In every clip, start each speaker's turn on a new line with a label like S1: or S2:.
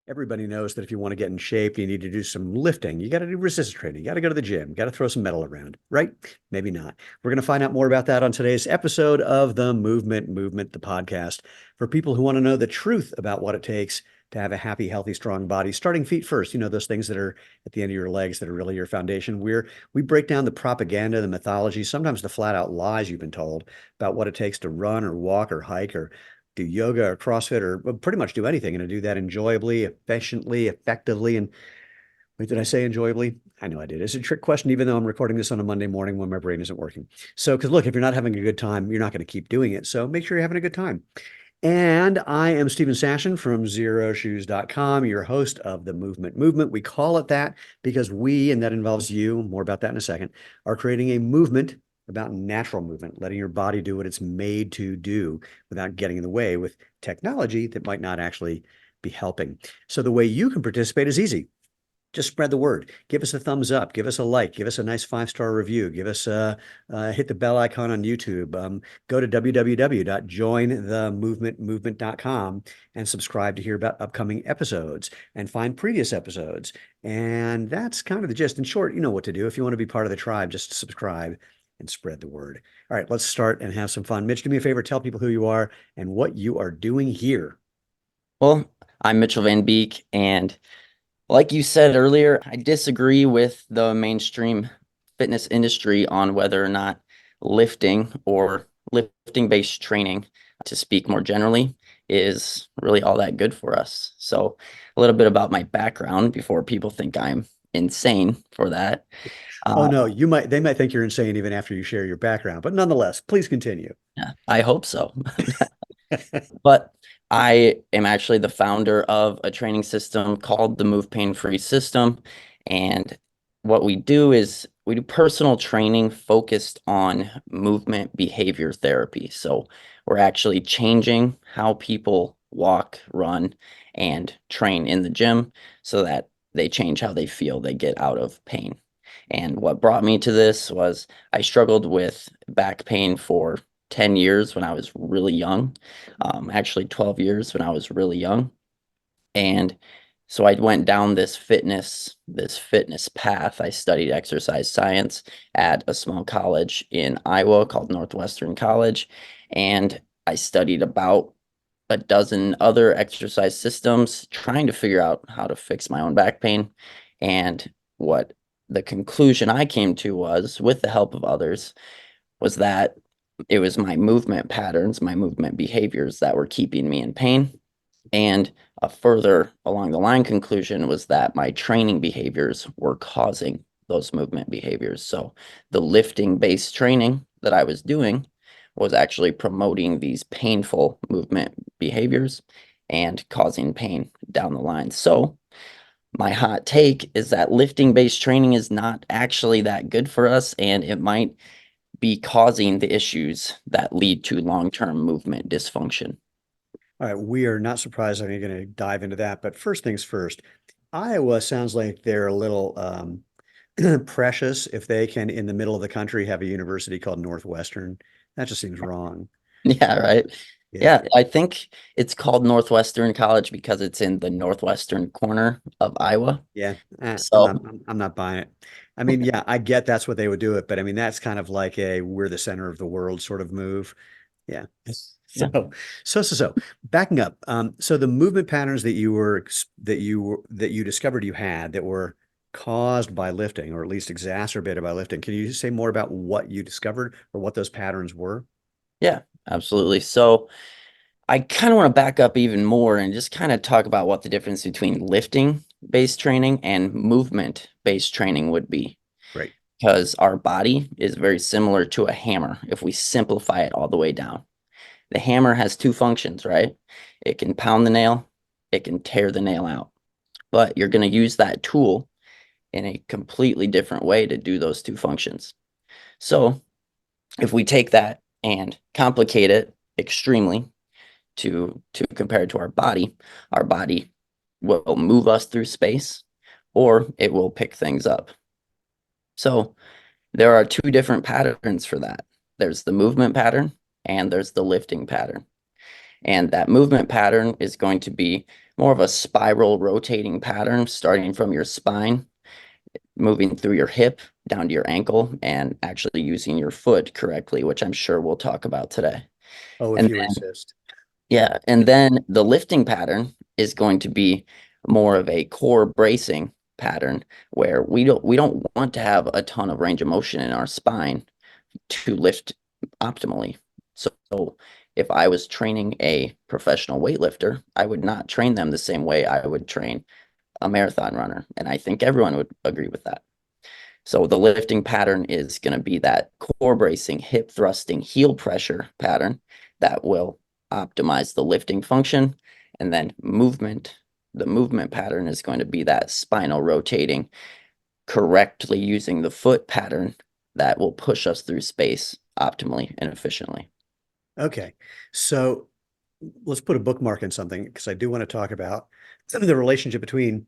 S1: Everybody knows that if you want to get in shape, you need to do some lifting. You got to do resistance training. You got to go to the gym. You got to throw some metal around, right? Maybe not. We're going to find out more about that on today's episode of the Movement, the podcast for people who want to know the truth about what it takes to have a happy, healthy, strong body, starting feet first. You know, those things that are at the end of your legs that are really your foundation. We break down the propaganda, the mythology, sometimes the flat out lies you've been told about what it takes to run or walk or hike or do yoga or CrossFit or pretty much do anything and to do that enjoyably, efficiently, effectively. And wait, did I say enjoyably? I know I did. It's a trick question, even though I'm recording this on a Monday morning when my brain isn't working. So, because look, if you're not having a good time, you're not going to keep doing it. So make sure you're having a good time. And I am Stephen Sashen from zeroshoes.com, your host of the Movement. We call it that because we, and that involves you, more about that in a second, are creating a movement about natural movement, letting your body do what it's made to do without getting in the way with technology that might not actually be helping. So the way you can participate is easy. Just spread the word. Give us a thumbs up. Give us a like. Give us a nice 5-star review. Give us hit the bell icon on YouTube. Go to www.jointhemovementmovement.com and subscribe to hear about upcoming episodes and find previous episodes. And that's kind of the gist. In short, you know what to do. If you want to be part of the tribe, just subscribe and spread the word. All right, let's start and have some fun. Mitch, do me a favor. Tell people who you are and what you are doing here.
S2: Well, I'm Mitchell Van Beek, and like you said earlier, I disagree with the mainstream fitness industry on whether or not lifting or lifting-based training, to speak more generally, is really all that good for us. So a little bit about my background before people think I'm insane for that.
S1: Oh
S2: Uh,
S1: no, they might think you're insane even after you share your background, but nonetheless, please continue.
S2: yeah, I hope so. But I am actually the founder of a training system called the MovePainFree system. And what we do is we do personal training focused on movement behavior therapy. So we're actually changing how people walk, run, and train in the gym so that they change how they feel, they get out of pain. And what brought me to this was I struggled with back pain for 10 years when I was really young, actually 12 years when I was really young. And so I went down this fitness path. I studied exercise science at a small college in Iowa called Northwestern College. And I studied about a dozen other exercise systems, trying to figure out how to fix my own back pain. And what the conclusion I came to was, with the help of others, was that it was my movement patterns, my movement behaviors that were keeping me in pain. And a further along the line conclusion was that my training behaviors were causing those movement behaviors. So the lifting based training that I was doing was actually promoting these painful movement behaviors and causing pain down the line. So my hot take is that lifting based training is not actually that good for us, and it might be causing the issues that lead to long-term movement dysfunction.
S1: All right, we are not surprised. I'm going to dive into that. But first things first, Iowa sounds like they're a little precious if they can, in the middle of the country, have a university called Northwestern. That just seems wrong.
S2: Yeah, right.
S1: Yeah.
S2: Yeah, I think it's called Northwestern College because it's in the northwestern corner of Iowa.
S1: Yeah, I'm not.
S2: So,
S1: I'm not buying it. I mean, yeah, I get that's what they would do it, but I mean, that's kind of like a we're the center of the world sort of move. Yeah.
S2: yeah.
S1: So. Backing up. So the movement patterns that you discovered you had that were caused by lifting, or at least exacerbated by lifting. Can you say more about what you discovered or what those patterns were?
S2: Yeah, absolutely. So I kind of want to back up even more and just kind of talk about what the difference between lifting based training and movement based training would be.
S1: Great.
S2: Because our body is very similar to a hammer if we simplify it all the way down. The hammer has two functions, right? It can pound the nail, it can tear the nail out. But you're going to use that tool in a completely different way to do those two functions. So if we take that and complicate it extremely to compare it to our body will move us through space, or it will pick things up. So there are two different patterns for that. There's the movement pattern and there's the lifting pattern. And that movement pattern is going to be more of a spiral rotating pattern starting from your spine, moving through your hip down to your ankle, and actually using your foot correctly, which I'm sure we'll talk about today.
S1: Oh, if
S2: And
S1: you
S2: then,
S1: insist.
S2: yeah, and then the lifting pattern is going to be more of a core bracing pattern where we don't want to have a ton of range of motion in our spine to lift optimally. So if I was training a professional weightlifter, I would not train them the same way I would train a marathon runner. And I think everyone would agree with that. So the lifting pattern is going to be that core bracing, hip thrusting, heel pressure pattern that will optimize the lifting function. And then the movement pattern is going to be that spinal rotating, correctly using the foot pattern that will push us through space optimally and efficiently.
S1: Okay. So let's put a bookmark in something because I do want to talk about some of the relationship between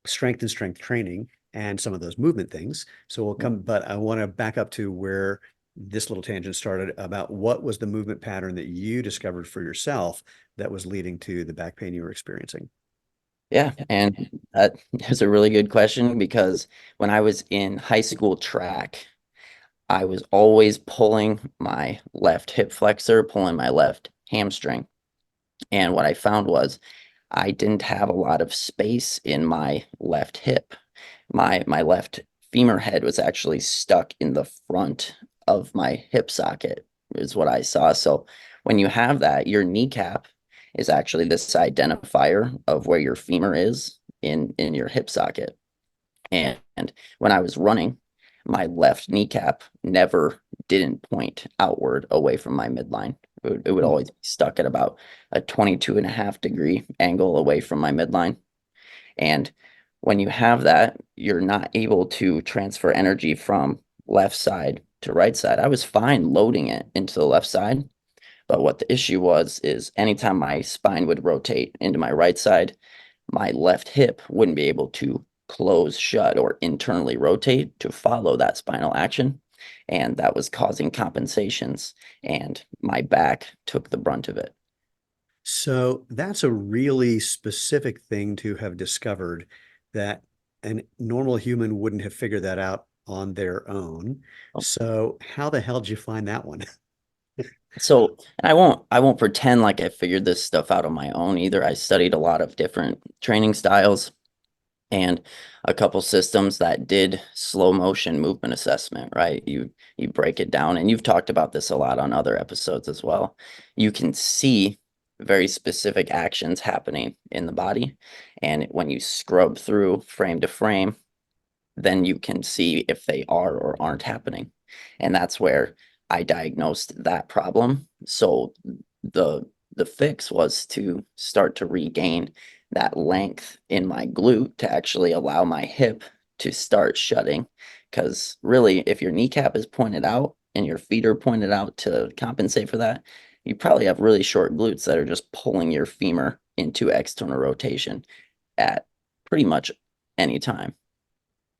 S1: strength and strength training and some of those movement things. So we'll come, but I want to back up to where this little tangent started about what was the movement pattern that you discovered for yourself that was leading to the back pain you were experiencing.
S2: Yeah, and that is a really good question because when I was in high school track, I was always pulling my left hip flexor, pulling my left hamstring. And what I found was I didn't have a lot of space in my left hip. My left femur head was actually stuck in the front of my hip socket, is what I saw. So when you have that, your kneecap is actually this identifier of where your femur is in your hip socket. And when I was running, my left kneecap never didn't point outward away from my midline. It would
S1: Hmm.
S2: always be stuck at about a 22.5 degree angle away from my midline. And when you have that, you're not able to transfer energy from left side to right side. I was fine loading it into the left side, but what the issue was is anytime my spine would rotate into my right side, my left hip wouldn't be able to close shut or internally rotate to follow that spinal action. And that was causing compensations, and my back took the brunt of it.
S1: So that's a really specific thing to have discovered that a normal human wouldn't have figured that out on their own. So how the hell did you find that one?
S2: So, and I won't pretend like I figured this stuff out on my own either. I studied a lot of different training styles and a couple systems that did slow motion movement assessment, right? You break it down, and you've talked about this a lot on other episodes as well. You can see very specific actions happening in the body, and when you scrub through frame to frame, then you can see if they are or aren't happening. And that's where I diagnosed that problem. So the the fix was to start to regain that length in my glute to actually allow my hip to start shutting. Because really, if your kneecap is pointed out and your feet are pointed out to compensate for that, you probably have really short glutes that are just pulling your femur into external rotation at pretty much any time.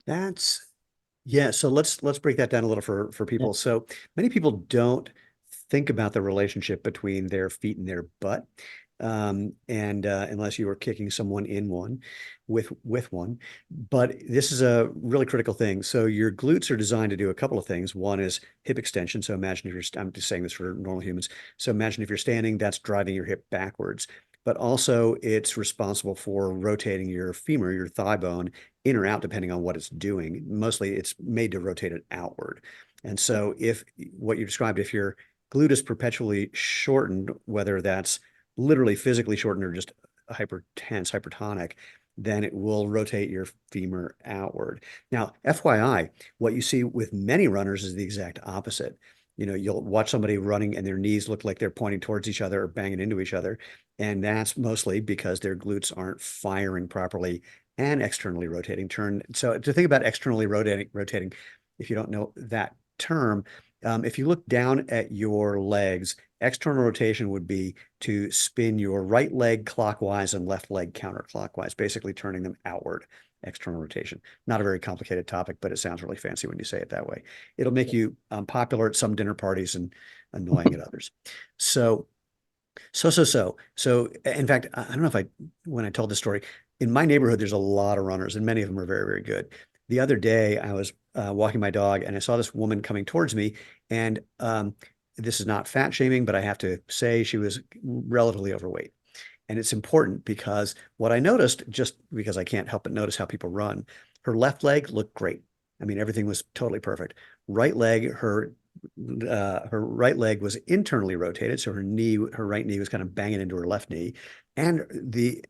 S1: That's yeah. So let's break that down a little for
S2: Yeah.
S1: people. So many people don't think about the relationship between their feet and their butt, and unless you are kicking someone in one with one. But this is a really critical thing. So your glutes are designed to do a couple of things. One is hip extension. So imagine if you're I'm just saying this for normal humans. So imagine if you're standing, that's driving your hip backwards. But also, it's responsible for rotating your femur, your thigh bone, in or out, depending on what it's doing. Mostly it's made to rotate it outward. And so if what you described, if your glute is perpetually shortened, whether that's literally physically shortened or just hypertense, hypertonic, then it will rotate your femur outward. Now, FYI, what you see with many runners is the exact opposite. You know, you'll watch somebody running and their knees look like they're pointing towards each other or banging into each other. And that's mostly because their glutes aren't firing properly and externally rotating. So to think about externally rotating, if you don't know that term, if you look down at your legs, external rotation would be to spin your right leg clockwise and left leg counterclockwise, basically turning them outward. External rotation. Not a very complicated topic, but it sounds really fancy when you say it that way. It'll make you popular at some dinner parties and annoying at others. So So, in fact, I don't know if when I told this story, in my neighborhood, there's a lot of runners, and many of them are very, very good. The other day, I was walking my dog, and I saw this woman coming towards me, and this is not fat shaming, but I have to say she was relatively overweight. And it's important because what I noticed, just because I can't help but notice how people run, her left leg looked great. I mean, everything was totally perfect. Right leg, her right leg was internally rotated, so her right knee was kind of banging into her left knee, and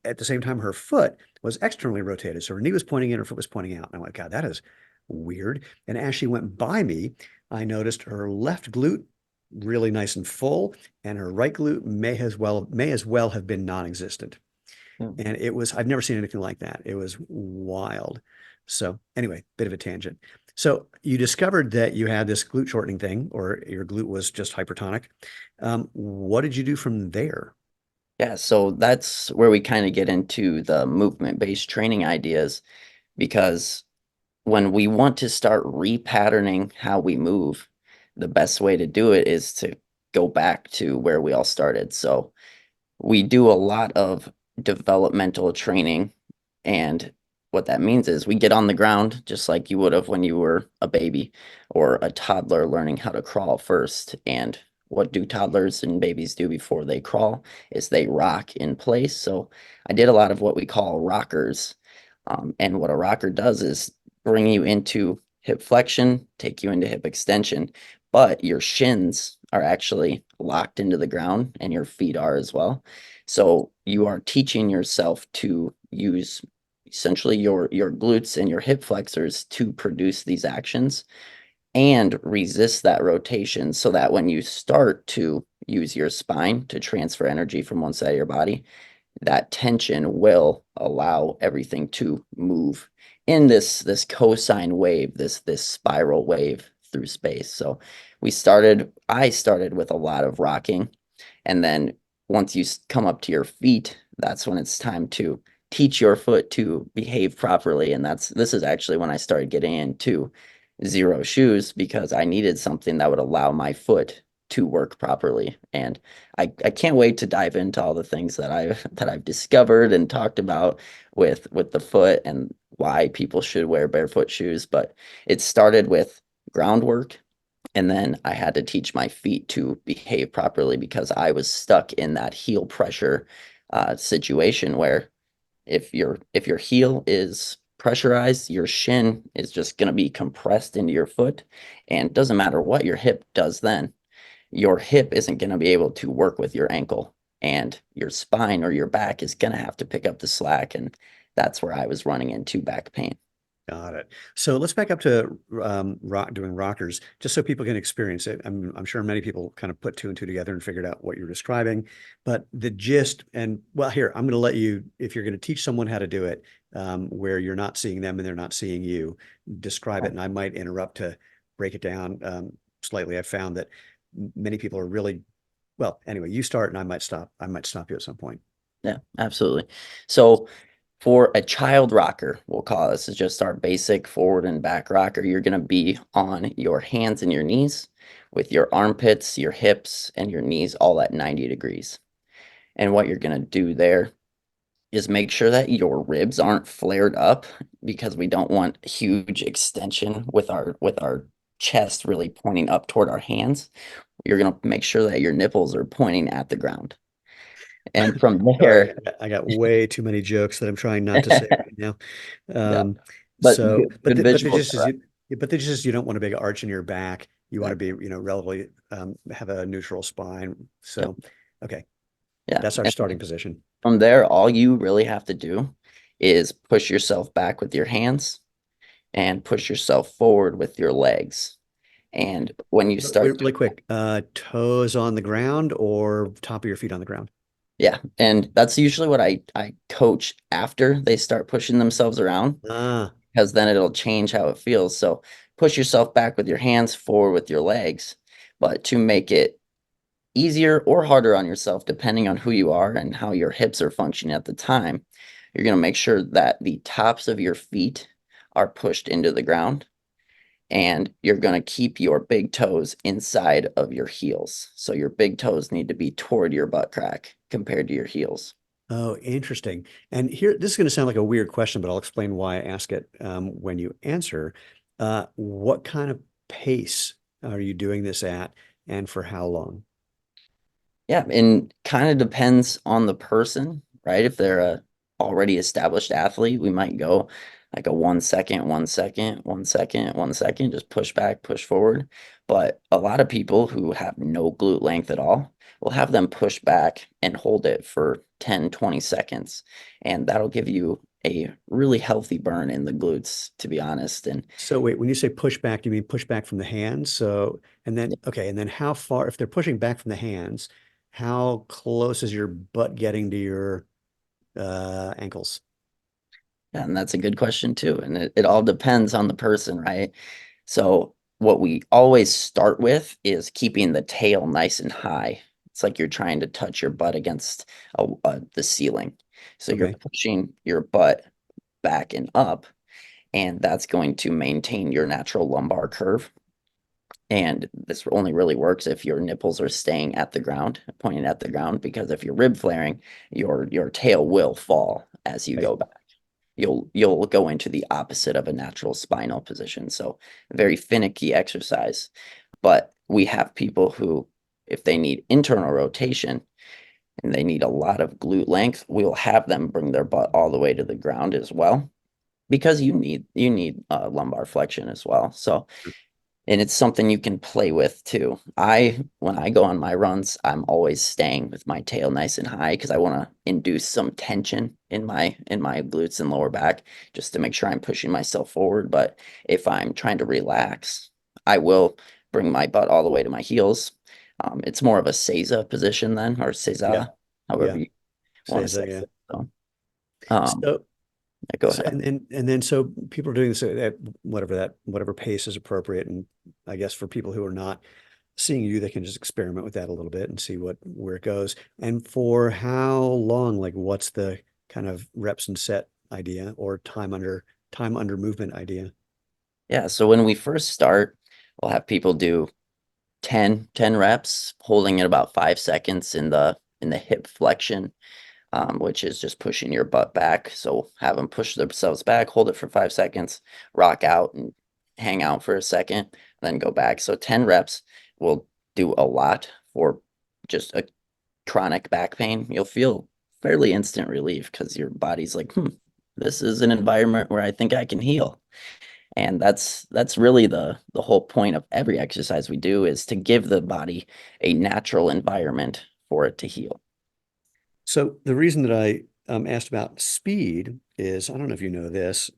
S1: at the same time her foot was externally rotated, so her knee was pointing in, her foot was pointing out. And I'm like, God, that is weird. And as she went by me, I noticed her left glute really nice and full, and her right glute may as well have been non-existent.
S2: Hmm.
S1: And I've never seen anything like that. It was wild. So anyway, bit of a tangent. So you discovered that you had this glute shortening thing, or your glute was just hypertonic. What did you do from there?
S2: Yeah, so that's where we kind of get into the movement-based training ideas because when we want to start repatterning how we move, the best way to do it is to go back to where we all started. So we do a lot of developmental training, and what that means is we get on the ground just like you would have when you were a baby or a toddler learning how to crawl first. And what do toddlers and babies do before they crawl is they rock in place. So I did a lot of what we call rockers. And what a rocker does is bring you into hip flexion, take you into hip extension, but your shins are actually locked into the ground and your feet are as well. So you are teaching yourself to use essentially your glutes and your hip flexors to produce these actions and resist that rotation so that when you start to use your spine to transfer energy from one side of your body, that tension will allow everything to move in this cosine wave, this spiral wave through space. So I started with a lot of rocking, and then once you come up to your feet, that's when it's time to teach your foot to behave properly. And this is actually when I started getting into zero shoes because I needed something that would allow my foot to work properly. And I can't wait to dive into all the things that I've discovered and talked about with the foot and why people should wear barefoot shoes. But it started with groundwork, and then I had to teach my feet to behave properly because I was stuck in that heel pressure situation where if your heel is pressurized, your shin is just going to be compressed into your foot, and it doesn't matter what your hip does then, your hip isn't going to be able to work with your ankle, and your spine or your back is going to have to pick up the slack, and that's where I was running into back pain.
S1: Got it. So let's back up to doing rockers, just so people can experience it. I'm sure many people kind of put two and two together and figured out what you're describing, but the gist, and well, here, I'm going to let you, if you're going to teach someone how to do it, where you're not seeing them and they're not seeing you, describe it. And I might interrupt to break it down slightly. I've found that many people are really, well, anyway, you start and I might stop. I might stop you at some point.
S2: Yeah, absolutely. So for a child rocker, we'll call this is just our basic forward and back rocker. You're going to be on your hands and your knees with your armpits, your hips, and your knees all at 90 degrees. And what you're going to do there is make sure that your ribs aren't flared up because we don't want huge extension with our chest really pointing up toward our hands. You're going to make sure that your nipples are pointing at the ground. And from
S1: Sorry,
S2: there,
S1: I got way too many jokes that I'm trying not to say right now.
S2: yeah,
S1: Um,
S2: but
S1: so,
S2: good
S1: but the
S2: visuals
S1: gist is
S2: for
S1: you don't want a big arch in your back. You want to
S2: that.
S1: be, relatively have a neutral spine.
S2: Yep.
S1: So, okay,
S2: Yeah.
S1: that's our
S2: And
S1: starting position.
S2: from there, all you really have to do is push yourself back with your hands and push yourself forward with your legs. And when you
S1: Wait,
S2: start
S1: really
S2: to,
S1: quick, toes on the ground or top of your feet on the ground?
S2: yeah, and that's usually what I coach after they start pushing themselves around
S1: Ah,
S2: because then it'll change how it feels. So push yourself back with your hands, forward with your legs. But to make it easier or harder on yourself, depending on who you are and how your hips are functioning at the time, you're going to make sure that the tops of your feet are pushed into the ground and you're going to keep your big toes inside of your heels. So your big toes need to be toward your butt crack compared to your heels.
S1: Oh, interesting. And here, this is going to sound like a weird question, but I'll explain why I ask it when you answer. What kind of pace are you doing this at, and for how long?
S2: Yeah, and kind of depends on the person, right? If they're a already established athlete, we might go like a 1 second, 1 second, 1 second, 1 second, just push back, push forward. But a lot of people who have no glute length at all, will have them push back and hold it for 10, 20 seconds. And that'll give you a really healthy burn in the glutes, to be honest. And
S1: So wait, when you say push back, do you mean push back from the hands? So, and then, okay, and then how far, if they're pushing back from the hands, how close is your butt getting to your ankles?
S2: Yeah, and that's a good question too. And it all depends on the person, right? So what we always start with is keeping the tail nice and high. It's like you're trying to touch your butt against the ceiling. So you're
S1: Okay.
S2: pushing your butt back and up, and that's going to maintain your natural lumbar curve. And this only really works if your nipples are staying at the ground, pointing at the ground, because if you're rib flaring, your tail will fall as you
S1: Right.
S2: go back. You'll go into the opposite of a natural spinal position. So very finicky exercise. But we have people who, if they need internal rotation and they need a lot of glute length, we'll have them bring their butt all the way to the ground as well, because you need lumbar flexion as well. So and it's something you can play with too. When I go on my runs, I'm always staying with my tail nice and high because I want to induce some tension in my glutes and lower back just to make sure I'm pushing myself forward. But if I'm trying to relax, I will bring my butt all the way to my heels. It's more of a seiza position then, or
S1: Yeah.
S2: seiza, however
S1: Yeah.
S2: you want to
S1: Says
S2: say
S1: that, yeah.
S2: it. So, um,
S1: So,
S2: yeah, go
S1: so
S2: ahead.
S1: and then so people are doing this at whatever pace is appropriate. And I guess for people who are not seeing you, they can just experiment with that a little bit and see where it goes. And for how long, like what's the kind of reps and set idea or time under movement idea?
S2: Yeah, so when we first start, we'll have people do 10 reps, holding it about 5 seconds in the hip flexion, which is just pushing your butt back. So have them push themselves back, hold it for 5 seconds, rock out and hang out for a second, then go back. So 10 reps will do a lot for just a chronic back pain. You'll feel fairly instant relief because your body's like, this is an environment where I think I can heal. And that's really the whole point of every exercise we do, is to give the body a natural environment for it to heal.
S1: So the reason that I asked about speed is I don't know if you know this,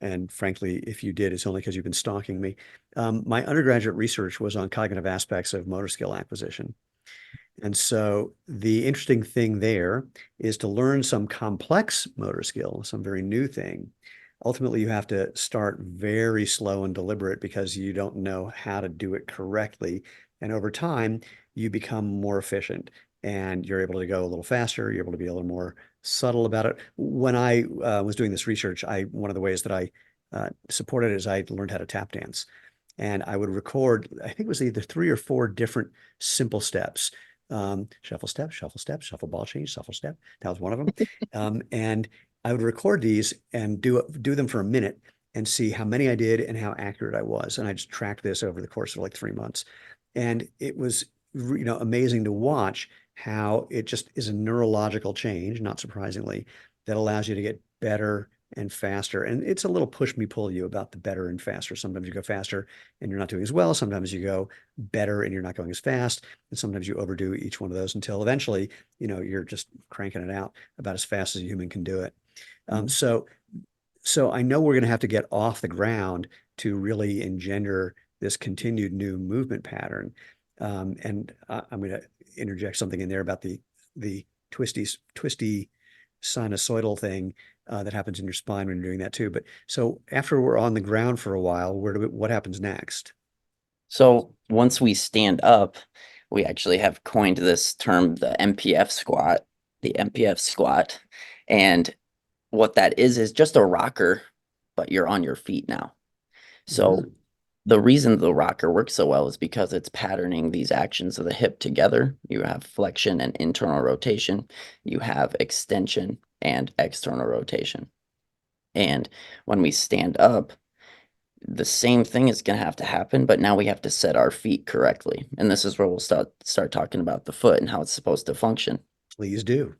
S1: and frankly, if you did, it's only because you've been stalking me. My undergraduate research was on cognitive aspects of motor skill acquisition. And so the interesting thing there is to learn some complex motor skill, some very new thing. Ultimately, you have to start very slow and deliberate because you don't know how to do it correctly. And over time, you become more efficient and you're able to go a little faster. You're able to be a little more subtle about it. When I was doing this research, one of the ways that I supported it is I learned how to tap dance. And I would record, I think it was either 3 or 4 different simple steps. Shuffle step, shuffle ball change, shuffle step. That was one of them. And I would record these and do them for a minute and see how many I did and how accurate I was. And I just tracked this over the course of like 3 months. And it was, amazing to watch how it just is a neurological change, not surprisingly, that allows you to get better and faster. And it's a little push me pull you about the better and faster. Sometimes you go faster and you're not doing as well. Sometimes you go better and you're not going as fast. And sometimes you overdo each one of those until eventually, you're just cranking it out about as fast as a human can do it. Um,
S2: Mhm.
S1: so, so I know we're going to have to get off the ground to really engender this continued new movement pattern. And I'm going to interject something in there about the twisty sinusoidal thing that happens in your spine when you're doing that too. But so after we're on the ground for a while, what happens next?
S2: So once we stand up, we actually have coined this term, the MPF squat, the MPF squat. And what that is just a rocker, but you're on your feet now. So the reason the rocker works so well is because it's patterning these actions of the hip together. You have flexion and internal rotation. You have extension and external rotation. And when we stand up, the same thing is going to happen, but now we have to set our feet correctly. And this is where we'll start talking about the foot and how it's supposed to function.
S1: Please do.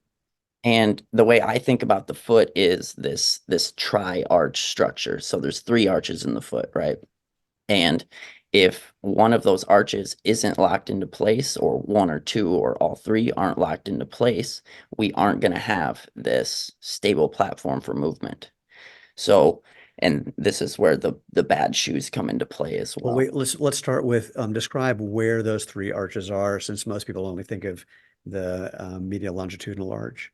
S2: And the way I think about the foot is this tri-arch structure. So there's three arches in the foot, right? And if one of those arches isn't locked into place, or one or two or all three aren't locked into place, we aren't going to have this stable platform for movement. So, and this is where the bad shoes come into play as
S1: Well,
S2: well.
S1: wait, let's start with describe where those three arches are, since most people only think of the medial longitudinal arch.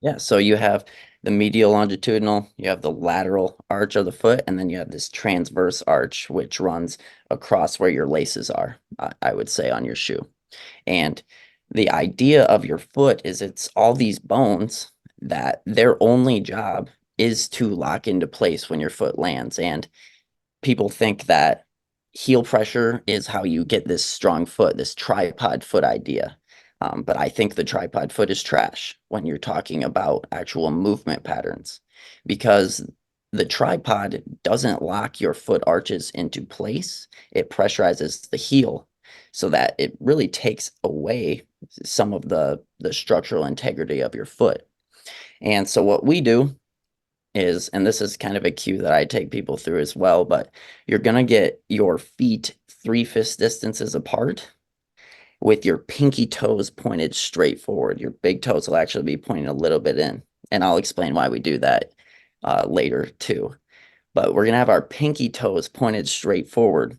S2: Yeah, so you have the medial longitudinal, you have the lateral arch of the foot, and then you have this transverse arch, which runs across where your laces are, I would say, on your shoe. And the idea of your foot is it's all these bones that their only job is to lock into place when your foot lands. And people think that heel pressure is how you get this strong foot, this tripod foot idea. But I think the tripod foot is trash when you're talking about actual movement patterns, because the tripod doesn't lock your foot arches into place. It pressurizes the heel so that it really takes away some of the structural integrity of your foot. And so what we do is, and this is kind of a cue that I take people through as well, but you're going to get your feet 3 fist distances apart with your pinky toes pointed straight forward. Your big toes will actually be pointing a little bit in. And I'll explain why we do that later too. But we're going to have our pinky toes pointed straight forward.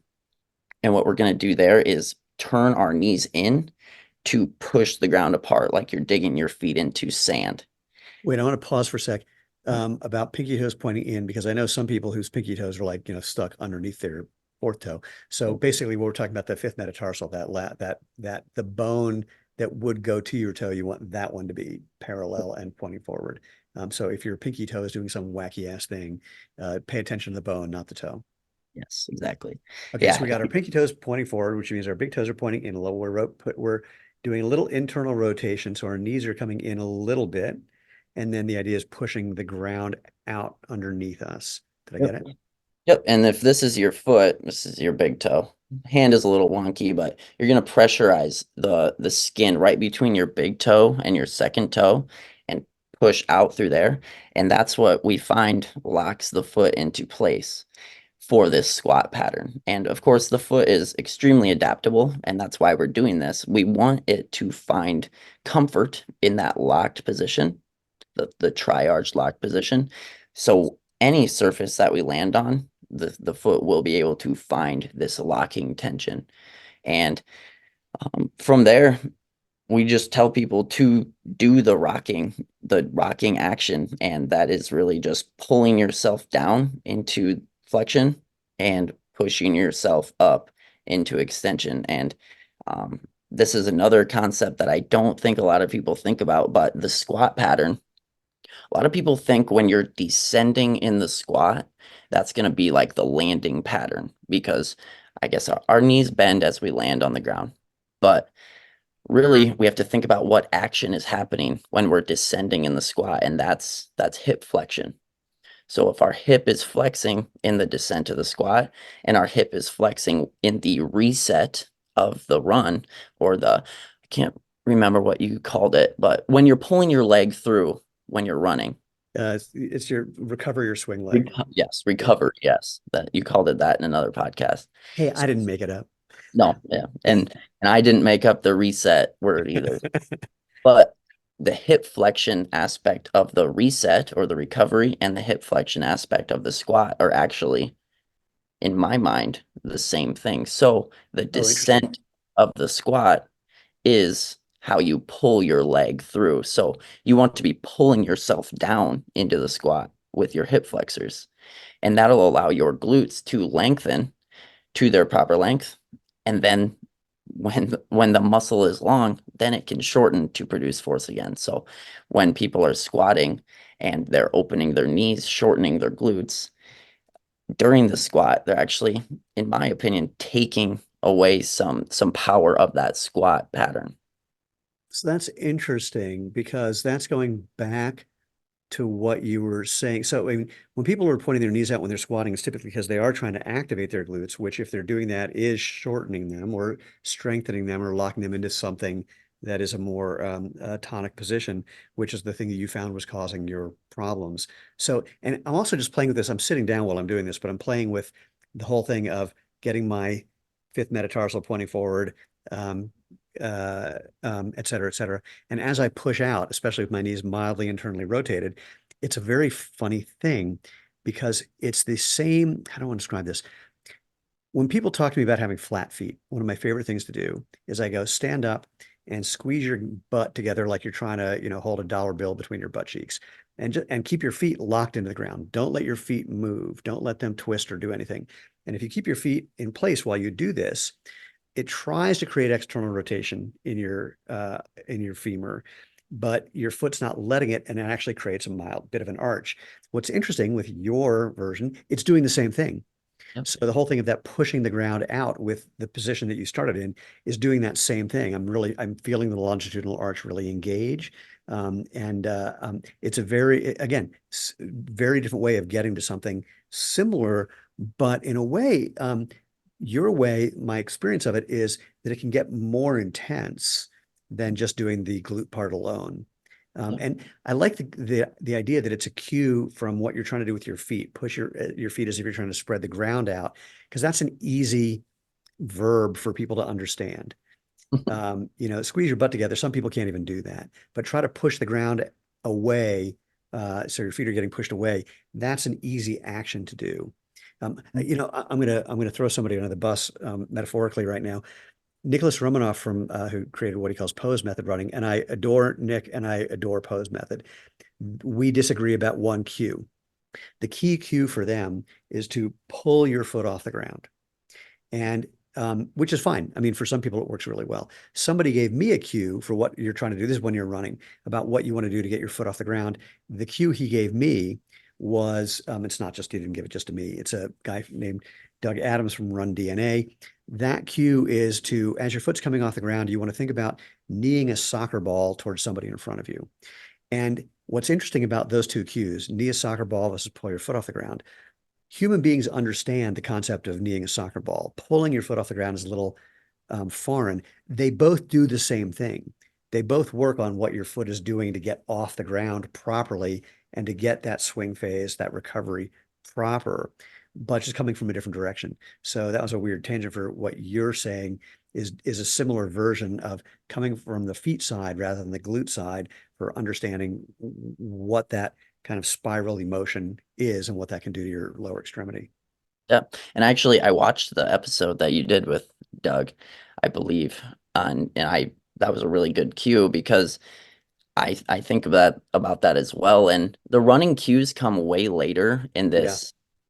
S2: And what we're going to do there is turn our knees in to push the ground apart, like you're digging your feet into sand.
S1: Wait, I want to pause for a sec about pinky toes pointing in, because I know some people whose pinky toes are like, stuck underneath their fourth toe. So basically what we're talking about, the fifth metatarsal, that the bone that would go to your toe, you want that one to be parallel and pointing forward. So if your pinky toe is doing some wacky ass thing, pay attention to the bone, not the toe.
S2: Yes, exactly.
S1: Okay,
S2: Yeah.
S1: so we got our pinky toes pointing forward, which means our big toes are pointing in a little. We're doing a little internal rotation, so our knees are coming in a little bit, and then the idea is pushing the ground out underneath us. Did I get it?
S2: Yep. And if this is your foot, this is your big toe. Hand is a little wonky, but you're going to pressurize the skin right between your big toe and your second toe and push out through there. And that's what we find locks the foot into place for this squat pattern. And of course, the foot is extremely adaptable, and that's why we're doing this. We want it to find comfort in that locked position, the tri-arch locked position. So any surface that we land on, the foot will be able to find this locking tension. And from there, we just tell people to do the rocking action. And that is really just pulling yourself down into flexion and pushing yourself up into extension. And this is another concept that I don't think a lot of people think about, but the squat pattern, a lot of people think when you're descending in the squat, that's going to be like the landing pattern, because I guess our knees bend as we land on the ground. But really, we have to think about what action is happening when we're descending in the squat, and that's hip flexion. So if our hip is flexing in the descent of the squat and our hip is flexing in the reset of the run, or I can't remember what you called it, but when you're pulling your leg through when you're running.
S1: It's your recover your swing leg.
S2: Yes, recover. Yes, that you called it that in another podcast.
S1: Hey,
S2: So,
S1: I didn't make it up.
S2: no, yeah, and I didn't make up the reset word either. But the hip flexion aspect of the reset or the recovery and the hip flexion aspect of the squat are actually, in my mind, the same thing. So the descent of the squat is how you pull your leg through. So you want to be pulling yourself down into the squat with your hip flexors, and that'll allow your glutes to lengthen to their proper length. And then when the muscle is long, then it can shorten to produce force again. So when people are squatting and they're opening their knees, shortening their glutes, during the squat, they're actually, in my opinion, taking away some power of that squat pattern.
S1: So that's interesting because that's going back to what you were saying. So I mean, when people are pointing their knees out when they're squatting, it's typically because they are trying to activate their glutes, which if they're doing that is shortening them or strengthening them or locking them into something that is a more tonic position, which is the thing that you found was causing your problems. So, and I'm also just playing with this. I'm sitting down while I'm doing this, but I'm playing with the whole thing of getting my fifth metatarsal pointing forward, um, et cetera, et cetera. And as I push out, especially with my knees mildly internally rotated, it's a very funny thing because it's the same. How do I want to describe this? When people talk to me about having flat feet, one of my favorite things to do is I go stand up and squeeze your butt together like you're trying to, hold a dollar bill between your butt cheeks and keep your feet locked into the ground. Don't let your feet move. Don't let them twist or do anything. And if you keep your feet in place while you do this, it tries to create external rotation in your femur, but your foot's not letting it, and it actually creates a mild bit of an arch. What's interesting with your version, it's doing the same thing.
S2: Yep.
S1: So the whole thing of that pushing the ground out with the position that you started in is doing that same thing. I'm feeling the longitudinal arch really engage. It's a again, very different way of getting to something similar, but in a way, your way, my experience of it is that it can get more intense than just doing the glute part alone.
S2: Yep.
S1: And I like the idea that it's a cue from what you're trying to do with your feet. Push your feet as if you're trying to spread the ground out, because that's an easy verb for people to understand. Squeeze your butt together. Some people can't even do that, but try to push the ground away. So your feet are getting pushed away. That's an easy action to do. I'm gonna throw somebody under the bus metaphorically right now. Nicholas Romanoff from who created what he calls pose method running, and I adore Nick and I adore pose method. We disagree about one cue. The key cue for them is to pull your foot off the ground, and which is fine. I mean, for some people, it works really well. Somebody gave me a cue for what you're trying to do. This is when you're running, about what you want to do to get your foot off the ground. The cue he gave me was, it's not just, he didn't give it just to me. It's a guy named Doug Adams from Run DNA. That cue is to, as your foot's coming off the ground, you want to think about kneeing a soccer ball towards somebody in front of you. And what's interesting about those two cues, knee a soccer ball versus pull your foot off the ground, human beings understand the concept of kneeing a soccer ball. Pulling your foot off the ground is a little foreign. They both do the same thing. They both work on what your foot is doing to get off the ground properly and to get that swing phase, that recovery proper, but just coming from a different direction. So that was a weird tangent for what you're saying is a similar version of coming from the feet side rather than the glute side for understanding what that kind of spiral emotion is and what that can do to your lower extremity.
S2: Yeah. And actually, I watched the episode that you did with Doug, I believe, and I that was a really good cue because I think about that as well. And the running cues come way later in
S1: Yeah.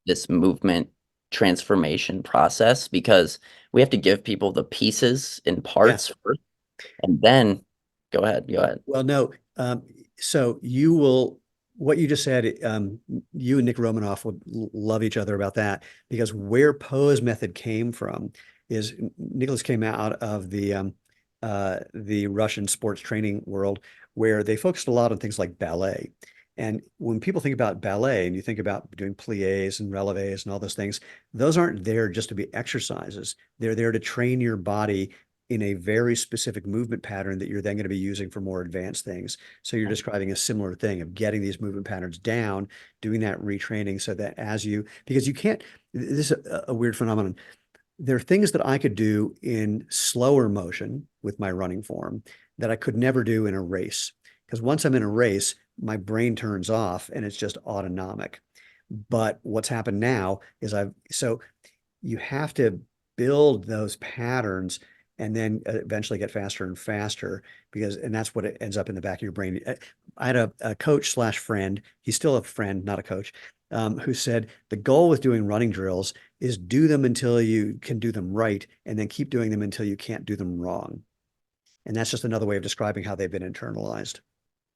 S2: this movement transformation process because we have to give people the pieces and
S1: Yeah.
S2: parts first, and then go ahead, go ahead.
S1: Well, no. So you will, what you just said, you and Nick Romanoff would love each other about that because where pose method came from is Nicholas came out of the Russian sports training world where they focused a lot on things like ballet. And when people think about ballet and you think about doing pliés and relevés and all those things, those aren't there just to be exercises. They're there to train your body in a very specific movement pattern that you're then going to be using for more advanced things. So you're describing a similar thing of getting these movement patterns down, doing that retraining so that because you can't, this is a weird phenomenon. There are things that I could do in slower motion with my running form that I could never do in a race. Because once I'm in a race, my brain turns off and it's just autonomic. But what's happened now is so you have to build those patterns and then eventually get faster and faster and that's what it ends up in the back of your brain. I had a coach slash friend, he's still a friend, not a coach, who said the goal with doing running drills is do them until you can do them right and then keep doing them until you can't do them wrong. And that's just another way of describing how they've been internalized.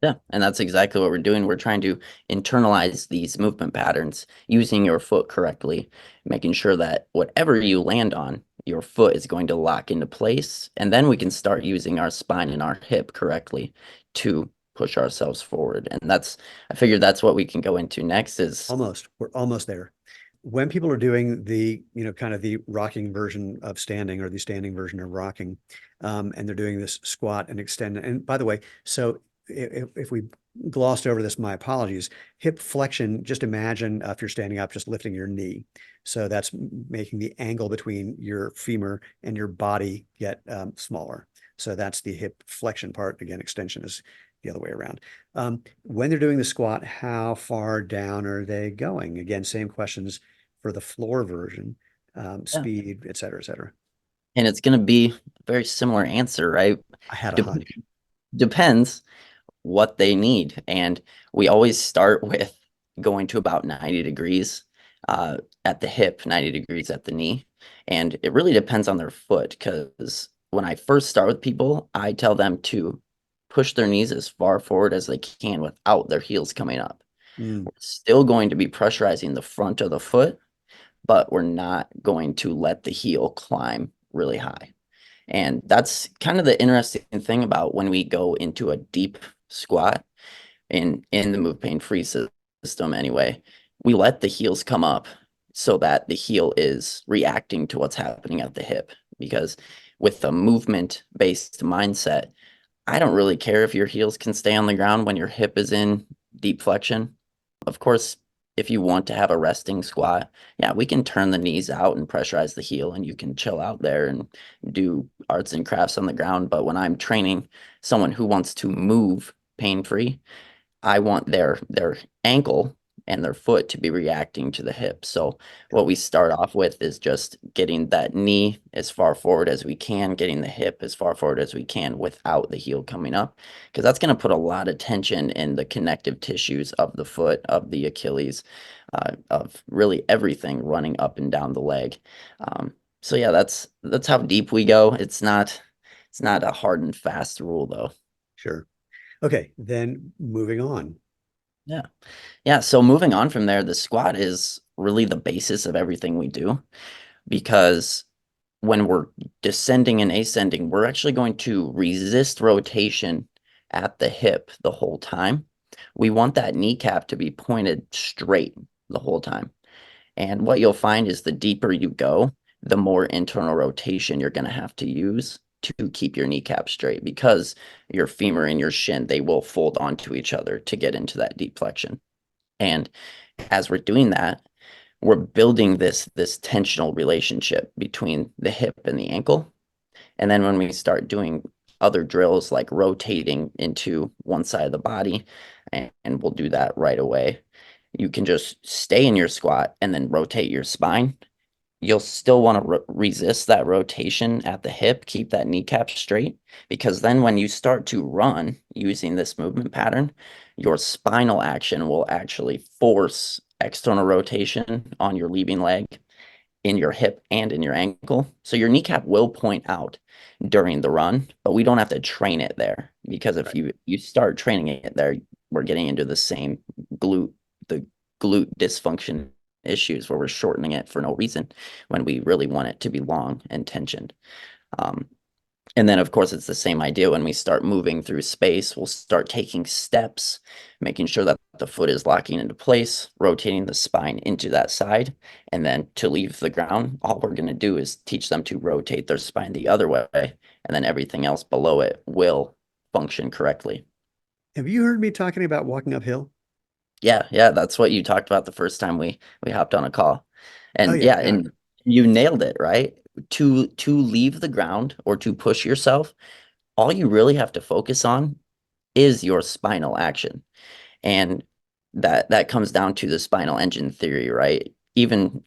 S2: Yeah, and that's exactly what we're doing. We're trying to internalize these movement patterns using your foot correctly, making sure that whatever you land on, your foot is going to lock into place. And then we can start using our spine and our hip correctly to push ourselves forward. And I figured that's what we can go into next is,
S1: Almost. We're almost there. When people are doing the, kind of the rocking version of standing or the standing version of rocking, and they're doing this squat and extend. And by the way, so if we glossed over this, my apologies. Hip flexion, just imagine if you're standing up, just lifting your knee. So that's making the angle between your femur and your body get smaller. So that's the hip flexion part. Again, extension is the other way around. When they're doing the squat, how far down are they going? Again, same questions for the floor version,
S2: yeah.
S1: speed, et cetera, et cetera.
S2: And it's going to be a very similar answer, right?
S1: I had a
S2: Dep
S1: hunch.
S2: Depends what they need. And we always start with going to about 90 degrees at the hip, 90 degrees at the knee. And it really depends on their foot because when I first start with people, I tell them to push their knees as far forward as they can without their heels coming up.
S1: Mm,
S2: We're still going to be pressurizing the front of the foot, but we're not going to let the heel climb really high. And that's kind of the interesting thing about when we go into a deep squat in the MovePainFree system anyway. We let the heels come up so that the heel is reacting to what's happening at the hip. Because with a movement based mindset, I don't really care if your heels can stay on the ground when your hip is in deep flexion. Of course, if you want to have a resting squat, yeah, we can turn the knees out and pressurize the heel and you can chill out there and do arts and crafts on the ground. But when I'm training someone who wants to move pain free, I want their ankle and their foot to be reacting to the hip. So what we start off with is just getting that knee as far forward as we can, getting the hip as far forward as we can without the heel coming up, because that's going to put a lot of tension in the connective tissues of the foot, of the Achilles, of really everything running up and down the leg. So yeah, that's how deep we go. It's not a hard and fast rule though.
S1: sure. Okay, then moving on.
S2: Yeah. Yeah, so moving on from there, the squat is really the basis of everything we do because when we're descending and ascending, we're actually going to resist rotation at the hip the whole time. We want that kneecap to be pointed straight the whole time. And what you'll find is the deeper you go, the more internal rotation you're going to have to use to keep your kneecap straight because your femur and your shin, they will fold onto each other to get into that deep flexion. And as we're doing that, we're building this tensional relationship between the hip and the ankle. And then when we start doing other drills like rotating into one side of the body, and we'll do that right away, you can just stay in your squat and then rotate your spine. You'll still want to resist that rotation at the hip, keep that kneecap straight, because then when you start to run using this movement pattern, your spinal action will actually force external rotation on your leaving leg in your hip and in your ankle. So your kneecap will point out during the run, but we don't have to train it there because if
S1: Right.
S2: you start training it there, we're getting into the same the glute dysfunction issues where we're shortening it for no reason when we really want it to be long and tensioned. Um, and then, of course, it's the same idea when we start moving through space. We'll start taking steps, making sure that the foot is locking into place, rotating the spine into that side. And then to leave the ground, all we're going to do is teach them to rotate their spine the other way. And then everything else below it will function correctly.
S1: Have you heard me talking about walking uphill?
S2: Yeah, yeah, that's what you talked about the first time we hopped on a call.
S1: Oh
S2: And
S1: yeah,
S2: yeah,
S1: yeah.
S2: and you nailed it, right? To leave the ground or to push yourself, all you really have to focus on is your spinal action. And that comes down to the spinal engine theory, right? Even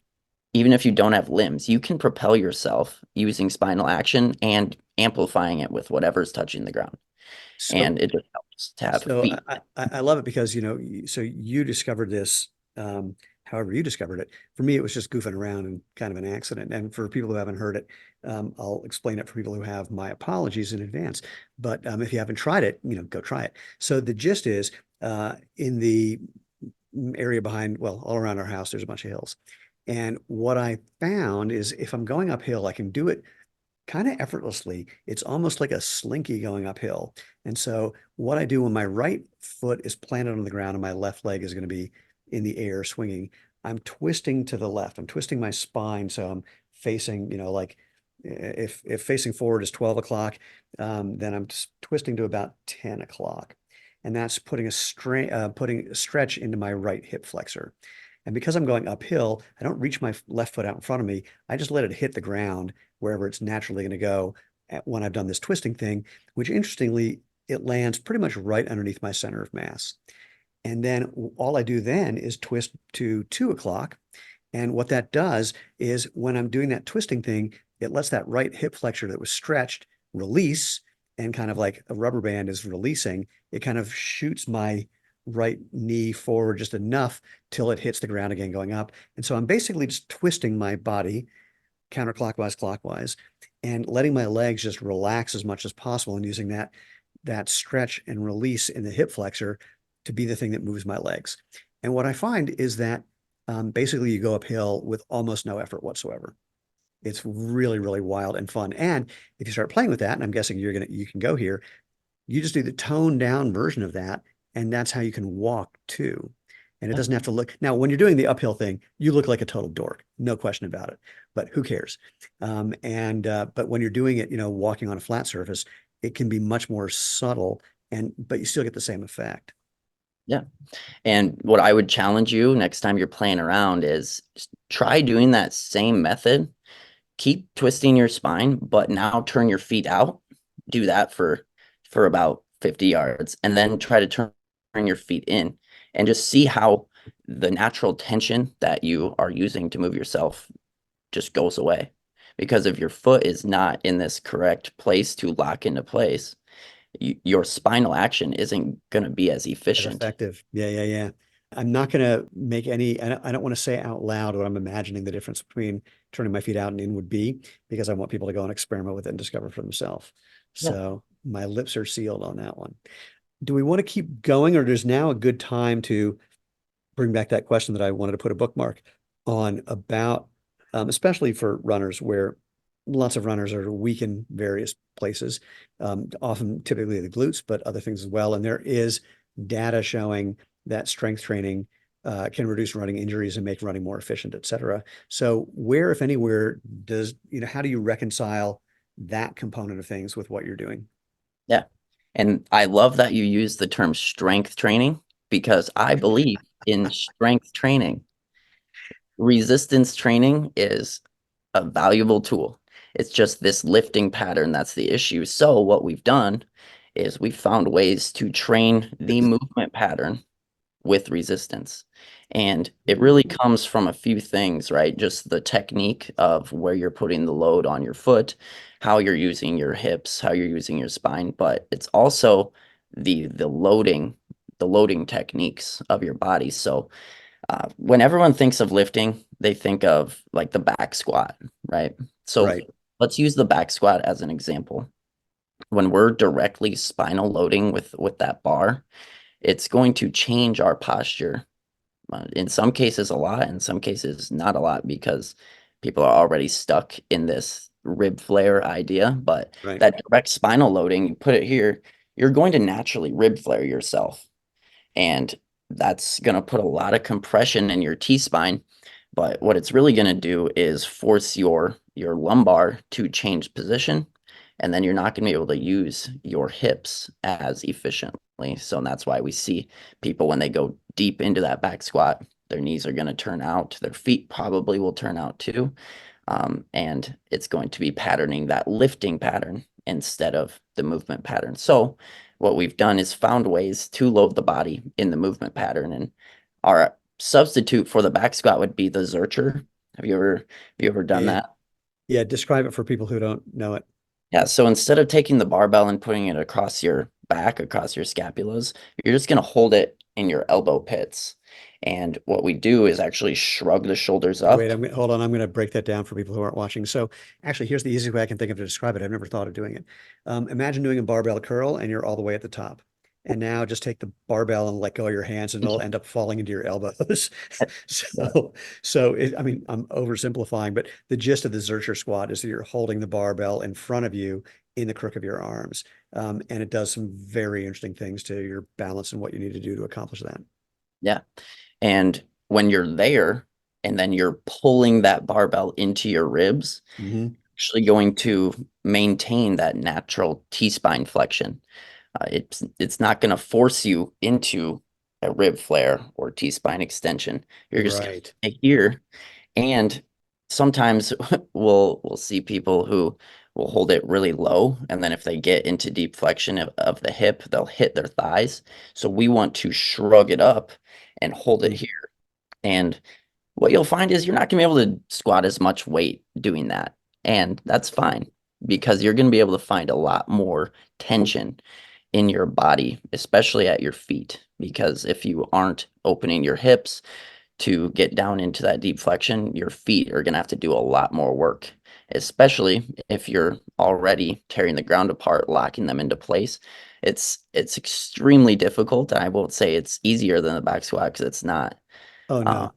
S2: if you don't have limbs, you can propel yourself using spinal action and amplifying it with whatever's touching the ground.
S1: So
S2: And it just helps to have
S1: So
S2: feet.
S1: I love it because, so you discovered this, however you discovered it. For me, it was just goofing around and kind of an accident. And for people who haven't heard it, I'll explain it for people who have. My apologies in advance. But if you haven't tried it, go try it. So the gist is in the area behind, well, all around our house, there's a bunch of hills. And what I found is if I'm going uphill, I can do it kind of effortlessly. It's almost like a slinky going uphill. And so what I do when my right foot is planted on the ground and my left leg is going to be in the air swinging, I'm twisting to the left. I'm twisting my spine. So I'm facing, like if facing forward is 12 o'clock, then I'm just twisting to about 10 o'clock. And that's putting putting a stretch into my right hip flexor. And because I'm going uphill, I don't reach my left foot out in front of me. I just let it hit the ground wherever it's naturally going to go when I've done this twisting thing, which interestingly, it lands pretty much right underneath my center of mass. And then all I do then is twist to 2 o'clock. And what that does is when I'm doing that twisting thing, it lets that right hip flexor that was stretched release, and kind of like a rubber band is releasing, it kind of shoots my right knee forward just enough till it hits the ground again going up. And so I'm basically just twisting my body counterclockwise, clockwise, and letting my legs just relax as much as possible and using that stretch and release in the hip flexor to be the thing that moves my legs. And what I find is that basically you go uphill with almost no effort whatsoever. It's really, really wild and fun. And if you start playing with that, and I'm guessing you can go here, you just do the toned down version of that, and that's how you can walk too. And it doesn't have to look. Now, when you're doing the uphill thing, you look like a total dork, no question about it. But who cares? But when you're doing it, walking on a flat surface, it can be much more subtle, but you still get the same effect.
S2: Yeah. And what I would challenge you next time you're playing around is try doing that same method. Keep twisting your spine, but now turn your feet out. Do that for about 50 yards, and then try to turn your feet in and just see how the natural tension that you are using to move yourself just goes away. Because if your foot is not in this correct place to lock into place, your spinal action isn't going to be as efficient.
S1: Effective. Yeah. I'm not going to make any, I don't want to say out loud what I'm imagining the difference between turning my feet out and in would be, because I want people to go and experiment with it and discover for themselves.
S2: Yeah.
S1: So my lips are sealed on that one. Do we want to keep going, or is now a good time to bring back that question that I wanted to put a bookmark on about, especially for runners where lots of runners are weak in various places, often typically the glutes, but other things as well. And there is data showing that strength training can reduce running injuries and make running more efficient, et cetera. So where, if anywhere, how do you reconcile that component of things with what you're doing?
S2: Yeah. And I love that you use the term strength training, because I believe in strength training. Resistance training is a valuable tool. It's just this lifting pattern that's the issue. So what we've done is we've found ways to train the movement pattern with resistance. And it really comes from a few things, right? Just the technique of where you're putting the load on your foot, how you're using your hips, how you're using your spine, but it's also the loading techniques of your body. So when everyone thinks of lifting, they think of like the back squat, right? So
S1: Right.
S2: let's use the back squat as an example. When we're directly spinal loading with that bar, it's going to change our posture. In some cases a lot, in some cases not a lot, because people are already stuck in this rib flare idea. But
S1: Right.
S2: that direct spinal loading, you put it here, you're going to naturally rib flare yourself. And that's going to put a lot of compression in your T-spine. But what it's really going to do is force your lumbar to change position. And then you're not going to be able to use your hips as efficiently. So that's why we see people when they go deep into that back squat, their knees are going to turn out. Their feet probably will turn out too. And it's going to be patterning that lifting pattern instead of the movement pattern. So what we've done is found ways to load the body in the movement pattern. And our substitute for the back squat would be the zercher. Have you ever done that?
S1: Yeah, describe it for people who don't know it.
S2: Yeah, so instead of taking the barbell and putting it across your back, across your scapulas, you're just going to hold it in your elbow pits. And what we do is actually shrug the shoulders
S1: Wait,
S2: up.
S1: hold on. I'm going to break that down for people who aren't watching. So actually, here's the easiest way I can think of to describe it. I've never thought of doing it. Imagine doing a barbell curl and you're all the way at the top. And now just take the barbell and let go of your hands and it'll end up falling into your elbows.
S2: Yeah.
S1: I mean, I'm oversimplifying, but the gist of the zercher squat is that you're holding the barbell in front of you in the crook of your arms. And it does some very interesting things to your balance and what you need to do to accomplish that.
S2: Yeah. And when you're there and then you're pulling that barbell into your ribs,
S1: Hmm.
S2: actually going to maintain that natural T-spine flexion. It's not going to force you into a rib flare or T-spine extension. You're just going to
S1: Right.
S2: stay here. And sometimes we'll see people who will hold it really low, and then if they get into deep flexion of the hip, they'll hit their thighs. So we want to shrug it up and hold it
S1: Mm.
S2: here. And what you'll find is you're not going to be able to squat as much weight doing that. And that's fine because you're going to be able to find a lot more tension in your body, especially at your feet. Because if you aren't opening your hips to get down into that deep flexion, your feet are going to have to do a lot more work, especially if you're already tearing the ground apart, locking them into place. It's extremely difficult. I won't say it's easier than the back squat because it's not.
S1: Oh,
S2: Uh,
S1: no.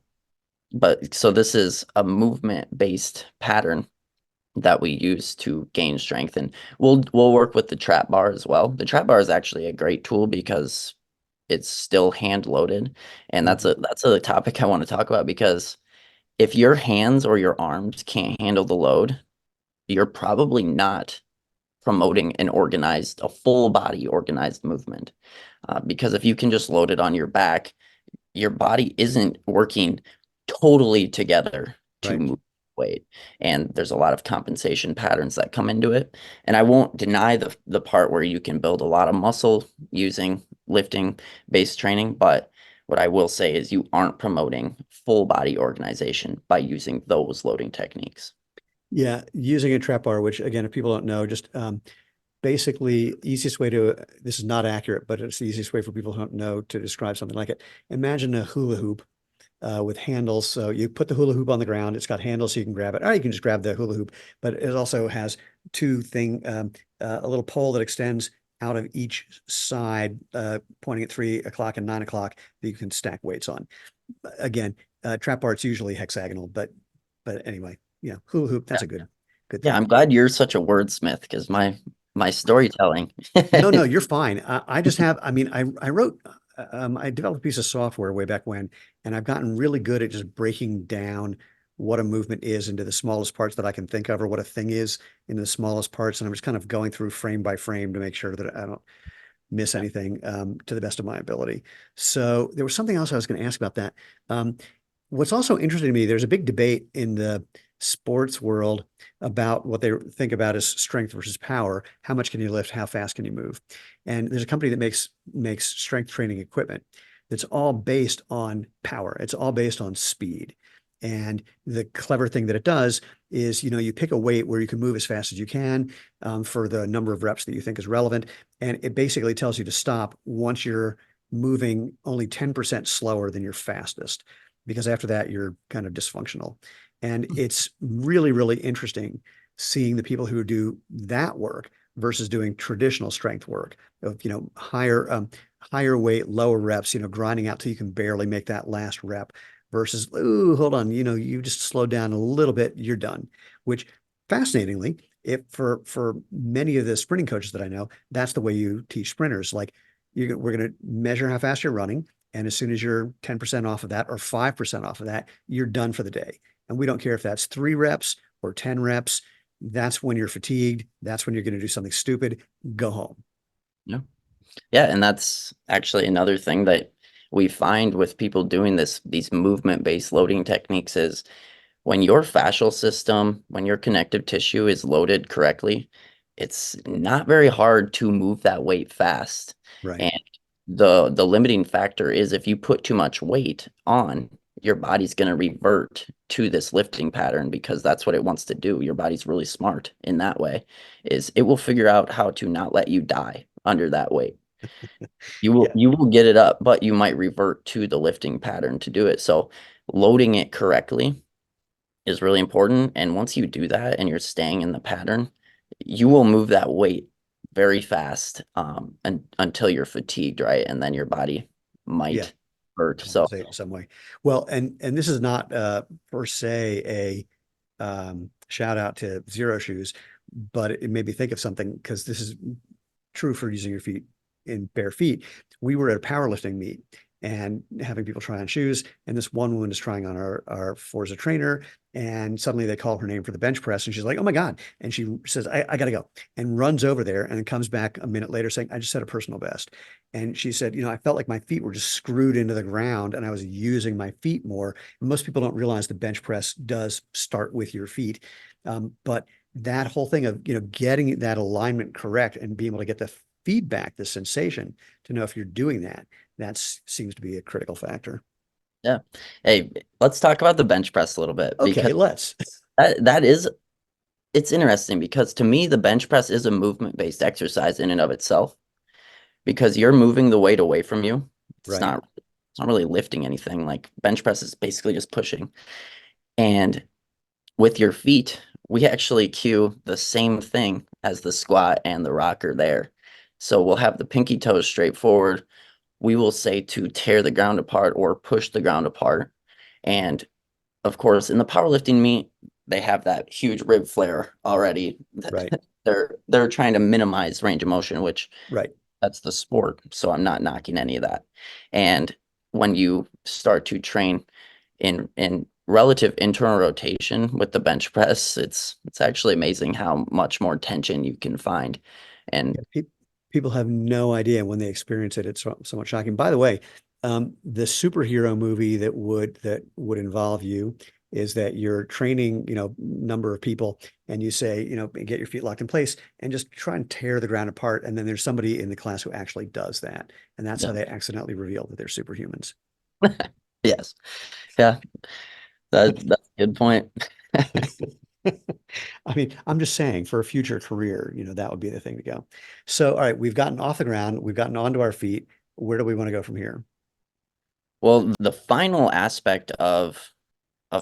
S2: but so this is a movement-based pattern that we use to gain strength, and we'll work with the trap bar as well. The trap bar is actually a great tool because it's still hand loaded, and
S1: Mhm.
S2: that's a topic I want to talk about because if your hands or your arms can't handle the load, you're probably not promoting a full body organized movement. Because if you can just load it on your back, your body isn't working totally together to
S1: Right.
S2: move weight. And there's a lot of compensation patterns that come into it. And I won't deny the part where you can build a lot of muscle using lifting based training, but what I will say is you aren't promoting full body organization by using those loading techniques.
S1: Yeah, using a trap bar, which again, if people don't know, just basically easiest way to, this is not accurate, but it's the easiest way for people who don't know to describe something like it. Imagine a hula hoop with handles. So you put the hula hoop on the ground. It's got handles so you can grab it, or you can just grab the hula hoop. But it also has a little pole that extends out of each side, pointing at 3 o'clock and 9 o'clock that you can stack weights on. Again, trap bar, it's usually hexagonal, but anyway, yeah, hula hoop, that's
S2: Yeah,
S1: a good
S2: yeah,
S1: thing.
S2: I'm glad you're such a wordsmith because my storytelling.
S1: No, no, you're fine. I just have, I mean, I developed a piece of software way back when, and I've gotten really good at just breaking down what a movement is into the smallest parts that I can think of, or what a thing is in the smallest parts. And I'm just kind of going through frame by frame to make sure that I don't miss anything to the best of my ability. So there was something else I was going to ask about that. Um, what's also interesting to me, there's a big debate in the sports world about what they think about as strength versus power. How much can you lift? How fast can you move? And there's a company that makes strength training equipment that's all based on power. It's all based on speed. And the clever thing that it does is, you pick a weight where you can move as fast as you can for the number of reps that you think is relevant. And it basically tells you to stop once you're moving only 10% slower than your fastest, because after that, you're kind of dysfunctional. And it's really, really interesting seeing the people who do that work versus doing traditional strength work of, higher weight, lower reps, grinding out till you can barely make that last rep versus, ooh, hold on, you just slow down a little bit, you're done. Which fascinatingly, if for many of the sprinting coaches that I know, that's the way you teach sprinters. Like we're going to measure how fast you're running. And as soon as you're 10% off of that or 5% off of that, you're done for the day. And we don't care if that's 3 reps or 10 reps. That's when you're fatigued. That's when you're going to do something stupid. Go home.
S2: Yeah. Yeah, and that's actually another thing that we find with people doing these movement-based loading techniques is when your fascial system, when your connective tissue is loaded correctly, it's not very hard to move that weight fast.
S1: Right.
S2: And the limiting factor is if you put too much weight on, your body's going to revert to this lifting pattern because that's what it wants to do. Your body's really smart in that way, is it will figure out how to not let you die under that weight.
S1: Yeah.
S2: You will get it up, but you might revert to the lifting pattern to do it. So loading it correctly is really important. And once you do that and you're staying in the pattern, you will move that weight very fast until you're fatigued, right? And then your body
S1: Yeah.
S2: might hurt. So
S1: Compensate in some way. Well, and this is not per se a shout out to Zero Shoes, but it made me think of something because this is true for using your feet in bare feet. We were at a powerlifting meet and having people try on shoes, and this one woman is trying on our Forza trainer, and suddenly they call her name for the bench press, and she's like, "Oh my God!" And she says, "I gotta go," and runs over there, and then comes back a minute later saying, "I just set a personal best." And she said, I felt like my feet were just screwed into the ground, and I was using my feet more. And most people don't realize the bench press does start with your feet, but that whole thing of getting that alignment correct and being able to get the feedback, the sensation to know if you're doing that, that seems to be a critical factor.
S2: yeah. Hey, let's talk about the bench press a little bit because
S1: Okay, let's.
S2: that is it's interesting because to me the bench press is a movement-based exercise in and of itself because you're moving the weight away from you. It's
S1: Right,
S2: not it's not really lifting anything. Like bench press is basically just pushing. And with your feet, we actually cue the same thing as the squat and the rocker there. So we'll have the pinky toes straight forward. We will say to tear the ground apart or push the ground apart. And of course, in the powerlifting meet, they have that huge rib flare already.
S1: right,
S2: They're trying to minimize range of motion, which
S1: right.
S2: that's the sport. So I'm not knocking any of that. And when you start to train in relative internal rotation with the bench press, it's actually amazing how much more tension you can find. And
S1: Yeah, people have no idea when they experience it. It's somewhat shocking. By the way, the superhero movie that would involve you is that you're training, number of people, and you say, get your feet locked in place and just try and tear the ground apart. And then there's somebody in the class who actually does that, and that's how
S2: yeah,
S1: they accidentally reveal that they're superhumans.
S2: yes, yeah, that's a good point.
S1: I mean, I'm just saying for a future career, that would be the thing to go. So, all right, we've gotten off the ground, we've gotten onto our feet. Where do we want to go from here?
S2: Well, the final aspect of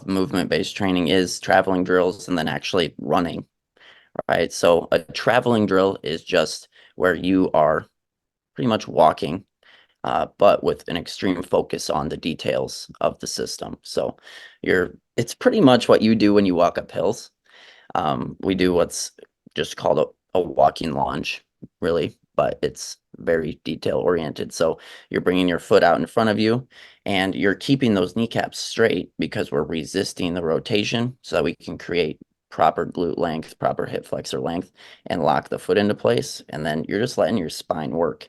S2: movement-based training is traveling drills and then actually running, right? So a traveling drill is just where you are pretty much walking, but with an extreme focus on the details of the system. So it's pretty much what you do when you walk up hills. We do what's just called a walking lunge, really, but it's very detail oriented. So you're bringing your foot out in front of you and you're keeping those kneecaps straight because we're resisting the rotation so that we can create proper glute length, proper hip flexor length, and lock the foot into place. And then you're just letting your spine work.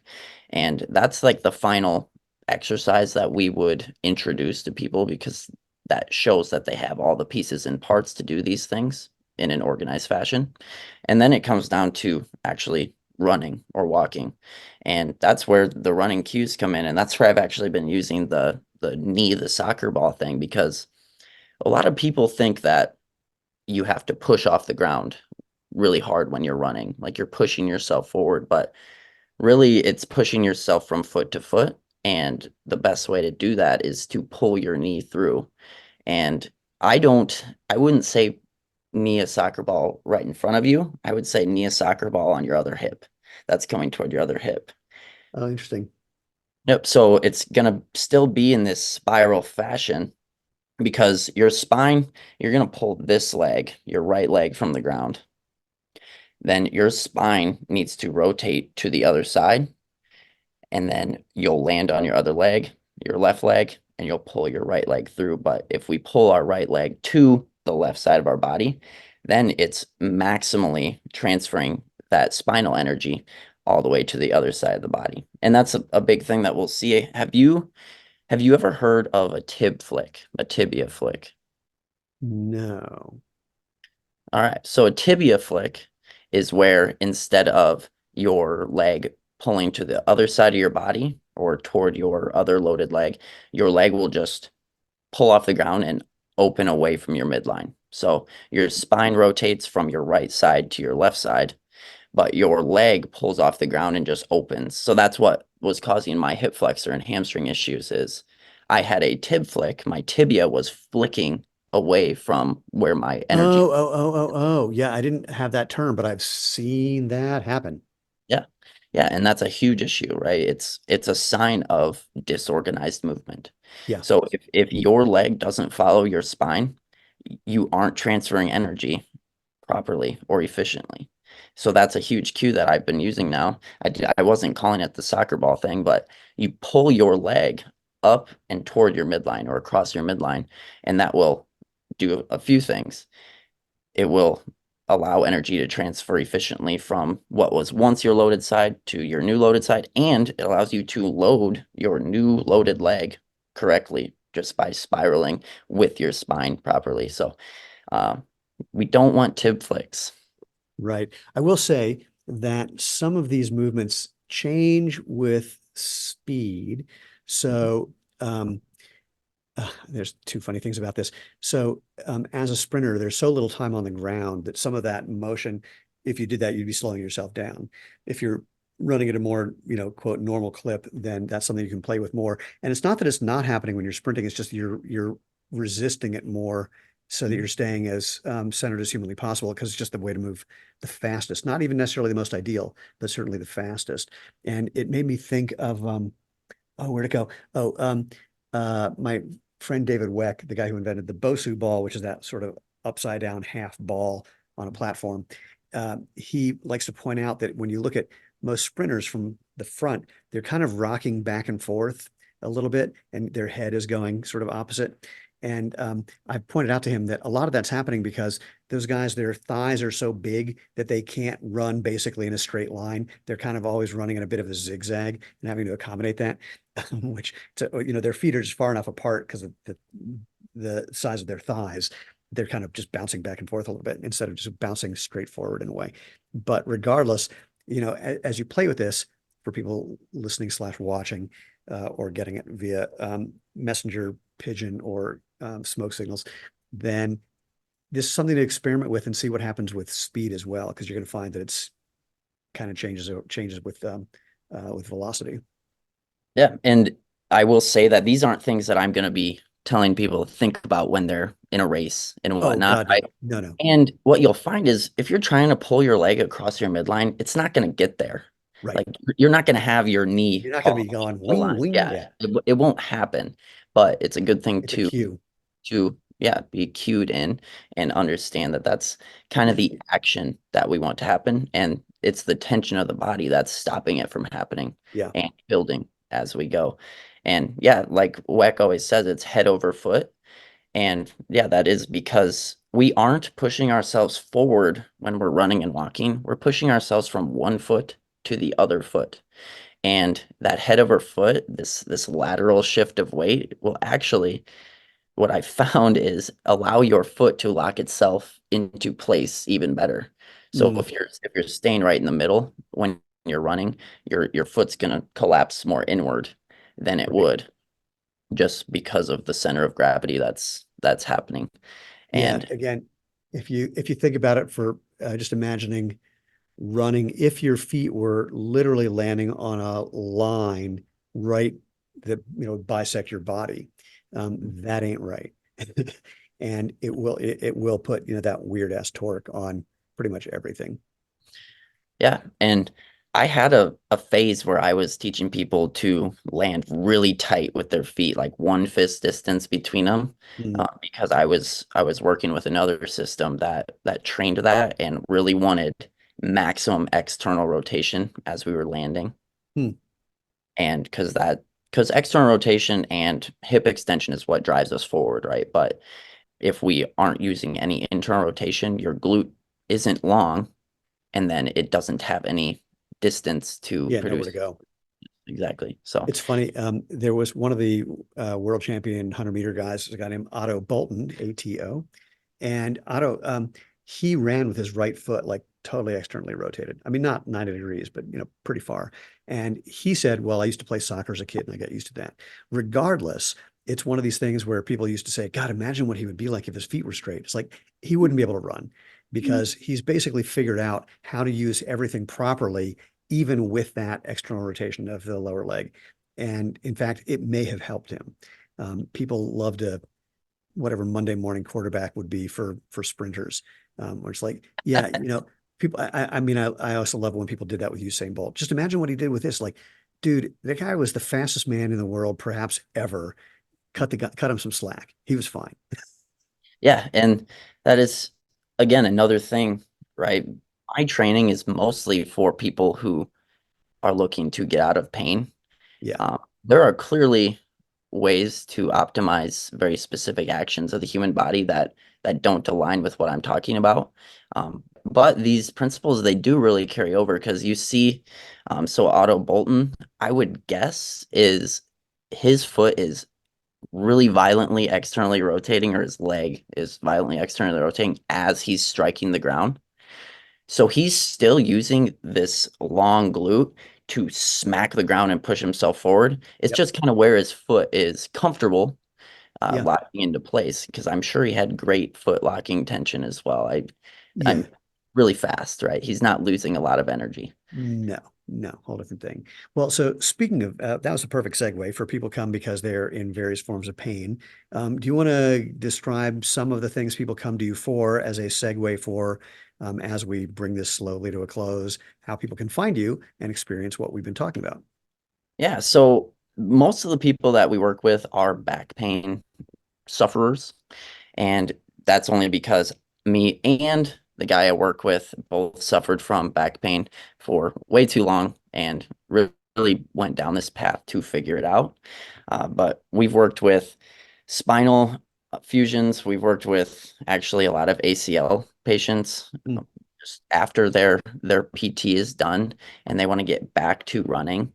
S2: And that's like the final exercise that we would introduce to people because that shows that they have all the pieces and parts to do these things in an organized fashion. And then it comes down to actually running or walking. And that's where the running cues come in. And that's where I've actually been using the soccer ball thing because a lot of people think that you have to push off the ground really hard when you're running, like you're pushing yourself forward, but really it's pushing yourself from foot to foot. And the best way to do that is to pull your knee through. And I wouldn't say knee a soccer ball right in front of you. I would say knee a soccer ball on your other hip. That's coming toward your other hip.
S1: Oh, interesting.
S2: Yep. So it's going to still be in this spiral fashion because your spine, you're going to pull this leg, your right leg from the ground. Then your spine needs to rotate to the other side. And then you'll land on your other leg, your left leg, and you'll pull your right leg through. But if we pull our right leg to the left side of our body, then it's maximally transferring that spinal energy all the way to the other side of the body. And that's a big thing that we'll see. Have you ever heard of a tib flick, a tibia flick?
S1: No.
S2: All right. So a tibia flick is where instead of your leg pulling to the other side of your body or toward your other loaded leg, your leg will just pull off the ground and open away from your midline. So your spine rotates from your right side to your left side, but your leg pulls off the ground and just opens. So that's what was causing my hip flexor and hamstring issues is I had a tib flick. My tibia was flicking away from where my energy.
S1: Oh. Yeah, I didn't have that term, but I've seen that happen.
S2: Yeah. Yeah, and that's a huge issue, right? It's a sign of disorganized movement.
S1: Yeah,
S2: So if your leg doesn't follow your spine, you aren't transferring energy properly or efficiently. So that's a huge cue that I've been using now. I wasn't calling it the soccer ball thing, but you pull your leg up and toward your midline or across your midline, and that will do a few things. It will allow energy to transfer efficiently from what was once your loaded side to your new loaded side, and it allows you to load your new loaded leg correctly just by spiraling with your spine properly. So uh, we don't want tib flicks.
S1: right. I will say that some of these movements change with speed. So, there's two funny things about this. So, as a sprinter, there's so little time on the ground that some of that motion, if you did that, you'd be slowing yourself down. If you're running at a more, quote, normal clip, then that's something you can play with more. And it's not that it's not happening when you're sprinting, it's just you're resisting it more so that you're staying as centered as humanly possible because it's just the way to move the fastest. Not even necessarily the most ideal, but certainly the fastest. And it made me think of where'd it go? My friend David Weck, the guy who invented the Bosu ball, which is that sort of upside down half ball on a platform. He likes to point out that when you look at most sprinters from the front, they're kind of rocking back and forth a little bit, and their head is going sort of opposite. And I pointed out to him that a lot of that's happening because those guys, their thighs are so big that they can't run basically in a straight line. They're kind of always running in a bit of a zigzag and having to accommodate that, which, their feet are just far enough apart because of the size of their thighs. They're kind of just bouncing back and forth a little bit instead of just bouncing straight forward in a way. But regardless, as you play with this, for people listening slash watching or getting it via messenger pigeon or smoke signals, then this is something to experiment with and see what happens with speed as well, because you're going to find that it's kind of changes with velocity.
S2: Yeah, and I will say that these aren't things that I'm going to be telling people to think about when they're in a race and
S1: Oh
S2: whatnot,
S1: God,
S2: right?
S1: no.
S2: And what you'll find is if you're trying to pull your leg across your midline, it's not going to get there.
S1: Right.
S2: Like you're not going to have your knee
S1: You're not going to
S2: fall
S1: be going
S2: the
S1: wing
S2: line.
S1: wing.
S2: Yeah,
S1: Yeah,
S2: it won't happen. But it's a good thing
S1: it's a cue.
S2: to yeah, be cued in and understand that that's kind of the action that we want to happen, and it's the tension of the body that's stopping it from happening
S1: Yeah.
S2: and building as we go. And yeah, like Weck always says, it's head over foot. And yeah, that is because we aren't pushing ourselves forward when we're running and walking. We're pushing ourselves from one foot to the other foot. And that head over foot, this lateral shift of weight will actually, what I found is allow your foot to lock itself into place even better. So
S1: Mm,
S2: if you're staying right in the middle when you're running, your foot's gonna collapse more inward than it
S1: right.
S2: would just because of the center of gravity that's happening.
S1: Yeah.
S2: And
S1: Again, if you think about it for just imagining running, if your feet were literally landing on a line right that bisect your body, that ain't right. And it will put that weird ass torque on pretty much everything.
S2: yeah, and I had a phase where I was teaching people to land really tight with their feet, like one fist distance between them,
S1: Mm,
S2: because I was working with another system that trained that and really wanted maximum external rotation as we were landing.
S1: hmm.
S2: And because external rotation and hip extension is what drives us forward, right? But if we aren't using any internal rotation, your glute isn't long, and then it doesn't have any distance to
S1: Yeah, nowhere
S2: produce
S1: to go.
S2: exactly. So
S1: It's funny. There was one of the world champion 100-meter guys, a guy named Otto Bolton, ATO, and Otto, he ran with his right foot like totally externally rotated. I mean, not 90 degrees, but pretty far. And he said, "Well, I used to play soccer as a kid, and I got used to that." Regardless, it's one of these things where people used to say, "God, imagine what he would be like if his feet were straight." It's like he wouldn't be able to run because he's basically figured out how to use everything properly, even with that external rotation of the lower leg. And in fact, it may have helped him. People love to, whatever Monday morning quarterback would be for sprinters, where it's like, yeah, people. I mean, I also love when people did that with Usain Bolt. Just imagine what he did with this. Like, dude, the guy was the fastest man in the world, perhaps ever. Cut him some slack. He was fine.
S2: Yeah, and that is again another thing, right? My training is mostly for people who are looking to get out of pain.
S1: Yeah,
S2: There are clearly ways to optimize very specific actions of the human body that don't align with what I'm talking about. But these principles, they do really carry over because you see, so Otto Bolton, I would guess, is his foot is really violently externally rotating, or his leg is violently externally rotating as he's striking the ground. So he's still using this long glute to smack the ground and push himself forward. It's
S1: yep,
S2: just kind of where his foot is comfortable
S1: yeah,
S2: locking into place because I'm sure he had great foot locking tension as well.
S1: yeah.
S2: I'm really fast, right? He's not losing a lot of energy.
S1: No, no, whole different thing. Well, so speaking of, that was a perfect segue for people come because they're in various forms of pain. Do you want to describe some of the things people come to you for as a segue for, as we bring this slowly to a close, how people can find you and experience what we've been talking about?
S2: Yeah, so most of the people that we work with are back pain sufferers. And that's only because me and the guy I work with both suffered from back pain for way too long and really went down this path to figure it out. But we've worked with spinal fusions. We've worked with actually a lot of ACL patients
S1: Mm.
S2: just after their PT is done and they want to get back to running.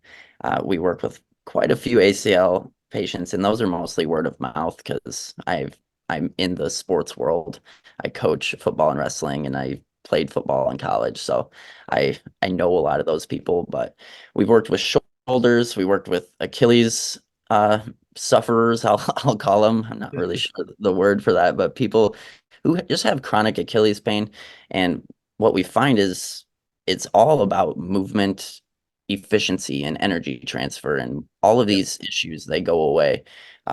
S2: We work with quite a few ACL patients, and those are mostly word of mouth because I'm in the sports world. I coach football and wrestling, and I played football in college, so I know a lot of those people. But we've worked with shoulders, we worked with Achilles sufferers. I'll call them. I'm not really sure the word for that, but people who just have chronic Achilles pain. And what we find is it's all about movement efficiency and energy transfer, and all of
S1: Yep.
S2: these issues they go away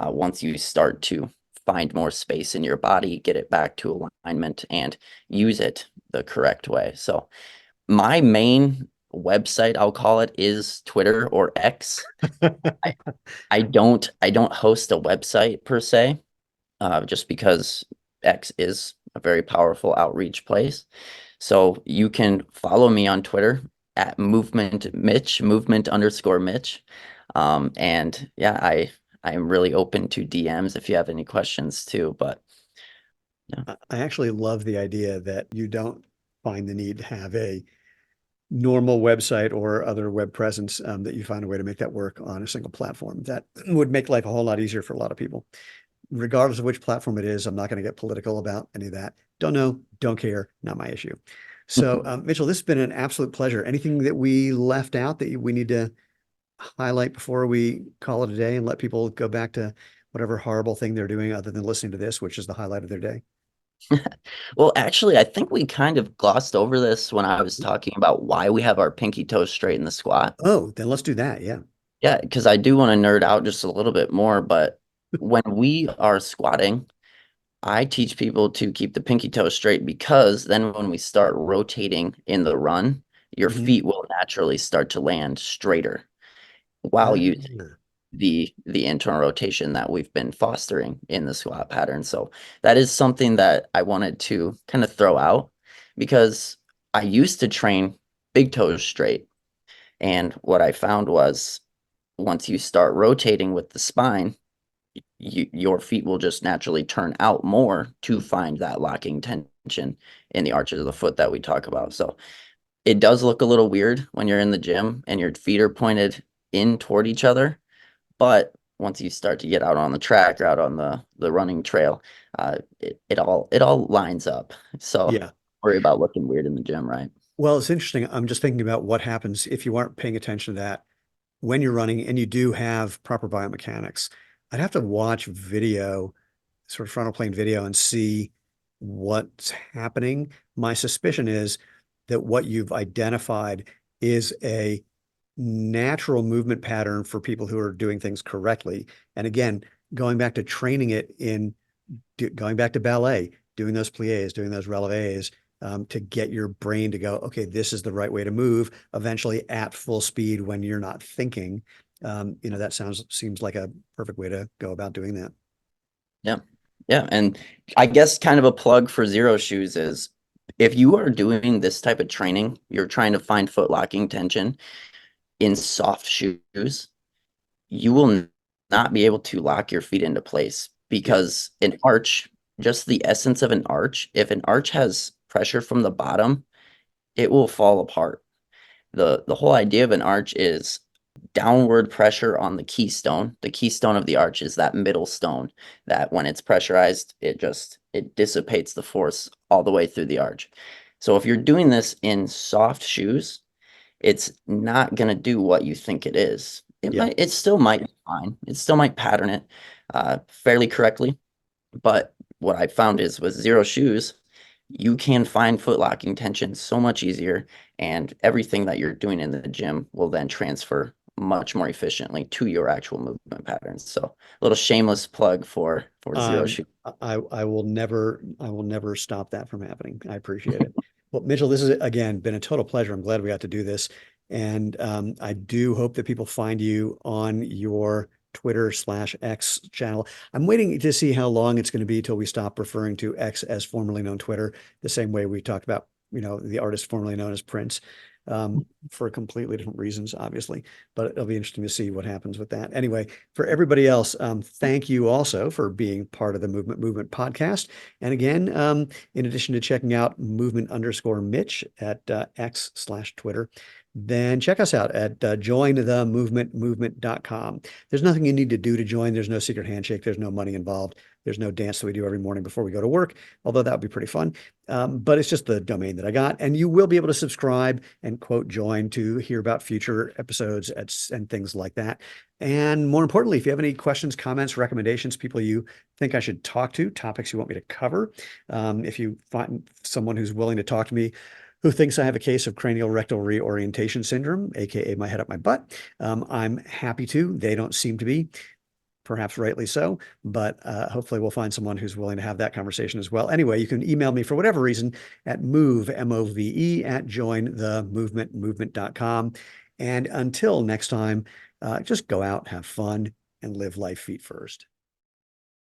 S2: once you start to find more space in your body, get it back to alignment, and use it the correct way. So my main website, I'll call it, is Twitter or X. I, I don't host a website per se, just because X is a very powerful outreach place. So you can follow me on Twitter at movement Mitch, movement_Mitch. And yeah, I'm really open to DMs if you have any questions too. But yeah.
S1: I actually love the idea that you don't find the need to have a normal website or other web presence, that you find a way to make that work on a single platform. That would make life a whole lot easier for a lot of people. Regardless of which platform it is, I'm not going to get political about any of that. Don't know, don't care, not my issue. So, Mitchell, this has been an absolute pleasure. Anything that we left out that we need to highlight before we call it a day and let people go back to whatever horrible thing they're doing other than listening to this, which is the highlight of their day?
S2: Well, actually, I think we kind of glossed over this when I was talking about why we have our pinky toes straight in the squat.
S1: Oh, then let's do that. Yeah.
S2: Yeah, because I do want to nerd out just a little bit more, but when we are squatting, I teach people to keep the pinky toe straight because then when we start rotating in the run, your
S1: Mhm.
S2: feet will naturally start to land straighter while
S1: Ah,
S2: using the internal rotation that we've been fostering in the squat pattern. So that is something that I wanted to kind of throw out because I used to train big toes straight. And what I found was once you start rotating with the spine, your feet will just naturally turn out more to find that locking tension in the arches of the foot that we talk about. So it does look a little weird when you're in the gym and your feet are pointed in toward each other. But once you start to get out on the track or out on the running trail, it all lines up. So
S1: yeah.
S2: worry about looking weird in the gym, right?
S1: Well, it's interesting. I'm just thinking about what happens if you aren't paying attention to that when you're running and you do have proper biomechanics. I'd have to watch video, sort of frontal plane video, and see. what's happening. My suspicion is that what you've identified is a natural movement pattern for people who are doing things correctly. And again, going back to training it in going back to ballet, doing those pliés, doing those relevés, to get your brain to go, okay, this is the right way to move eventually at full speed when you're not thinking. That seems like a perfect way to go about doing that.
S2: Yeah. Yeah. And I guess kind of a plug for Zero Shoes is if you are doing this type of training, you're trying to find foot locking tension in soft shoes, you will not be able to lock your feet into place because an arch, just the essence of an arch, if an arch has pressure from the bottom, it will fall apart. The whole idea of an arch is downward pressure on the keystone. The keystone of the arch is that middle stone that when it's pressurized, it dissipates the force all the way through the arch. So if you're doing this in soft shoes, it's not going to do what you think it is. It still might be fine. It still might pattern it fairly correctly. But what I found is with Zero Shoes, you can find foot locking tension so much easier, and everything that you're doing in the gym will then transfer much more efficiently to your actual movement patterns. So a little shameless plug for Zero Shoes.
S1: I will never stop that from happening. I appreciate it. Well, Mitchell, this has again been a total pleasure. I'm glad we got to do this. And I do hope that people find you on your Twitter/X channel. I'm waiting to see how long it's going to be till we stop referring to X as formerly known Twitter, the same way we talked about, the artist formerly known as Prince, for completely different reasons, obviously. But it'll be interesting to see what happens with that. Anyway, for everybody else, thank you also for being part of the Movement podcast. And again, in addition to checking out movement_Mitch at X/Twitter, then check us out at jointhemovementmovement.com. There's nothing you need to do to join. There's no secret handshake. There's no money involved. There's no dance that we do every morning before we go to work, although that would be pretty fun. But it's just the domain that I got. And you will be able to subscribe and quote join to hear about future episodes and things like that. And more importantly, if you have any questions, comments, recommendations, people you think I should talk to, topics you want me to cover, if you find someone who's willing to talk to me who thinks I have a case of cranial rectal reorientation syndrome, aka my head up my butt, I'm happy to. They don't seem to be, perhaps rightly so, but hopefully we'll find someone who's willing to have that conversation as well. Anyway, you can email me for whatever reason at MOVE, at jointhemovementmovement.com. And until next time, just go out, have fun, and live life feet first.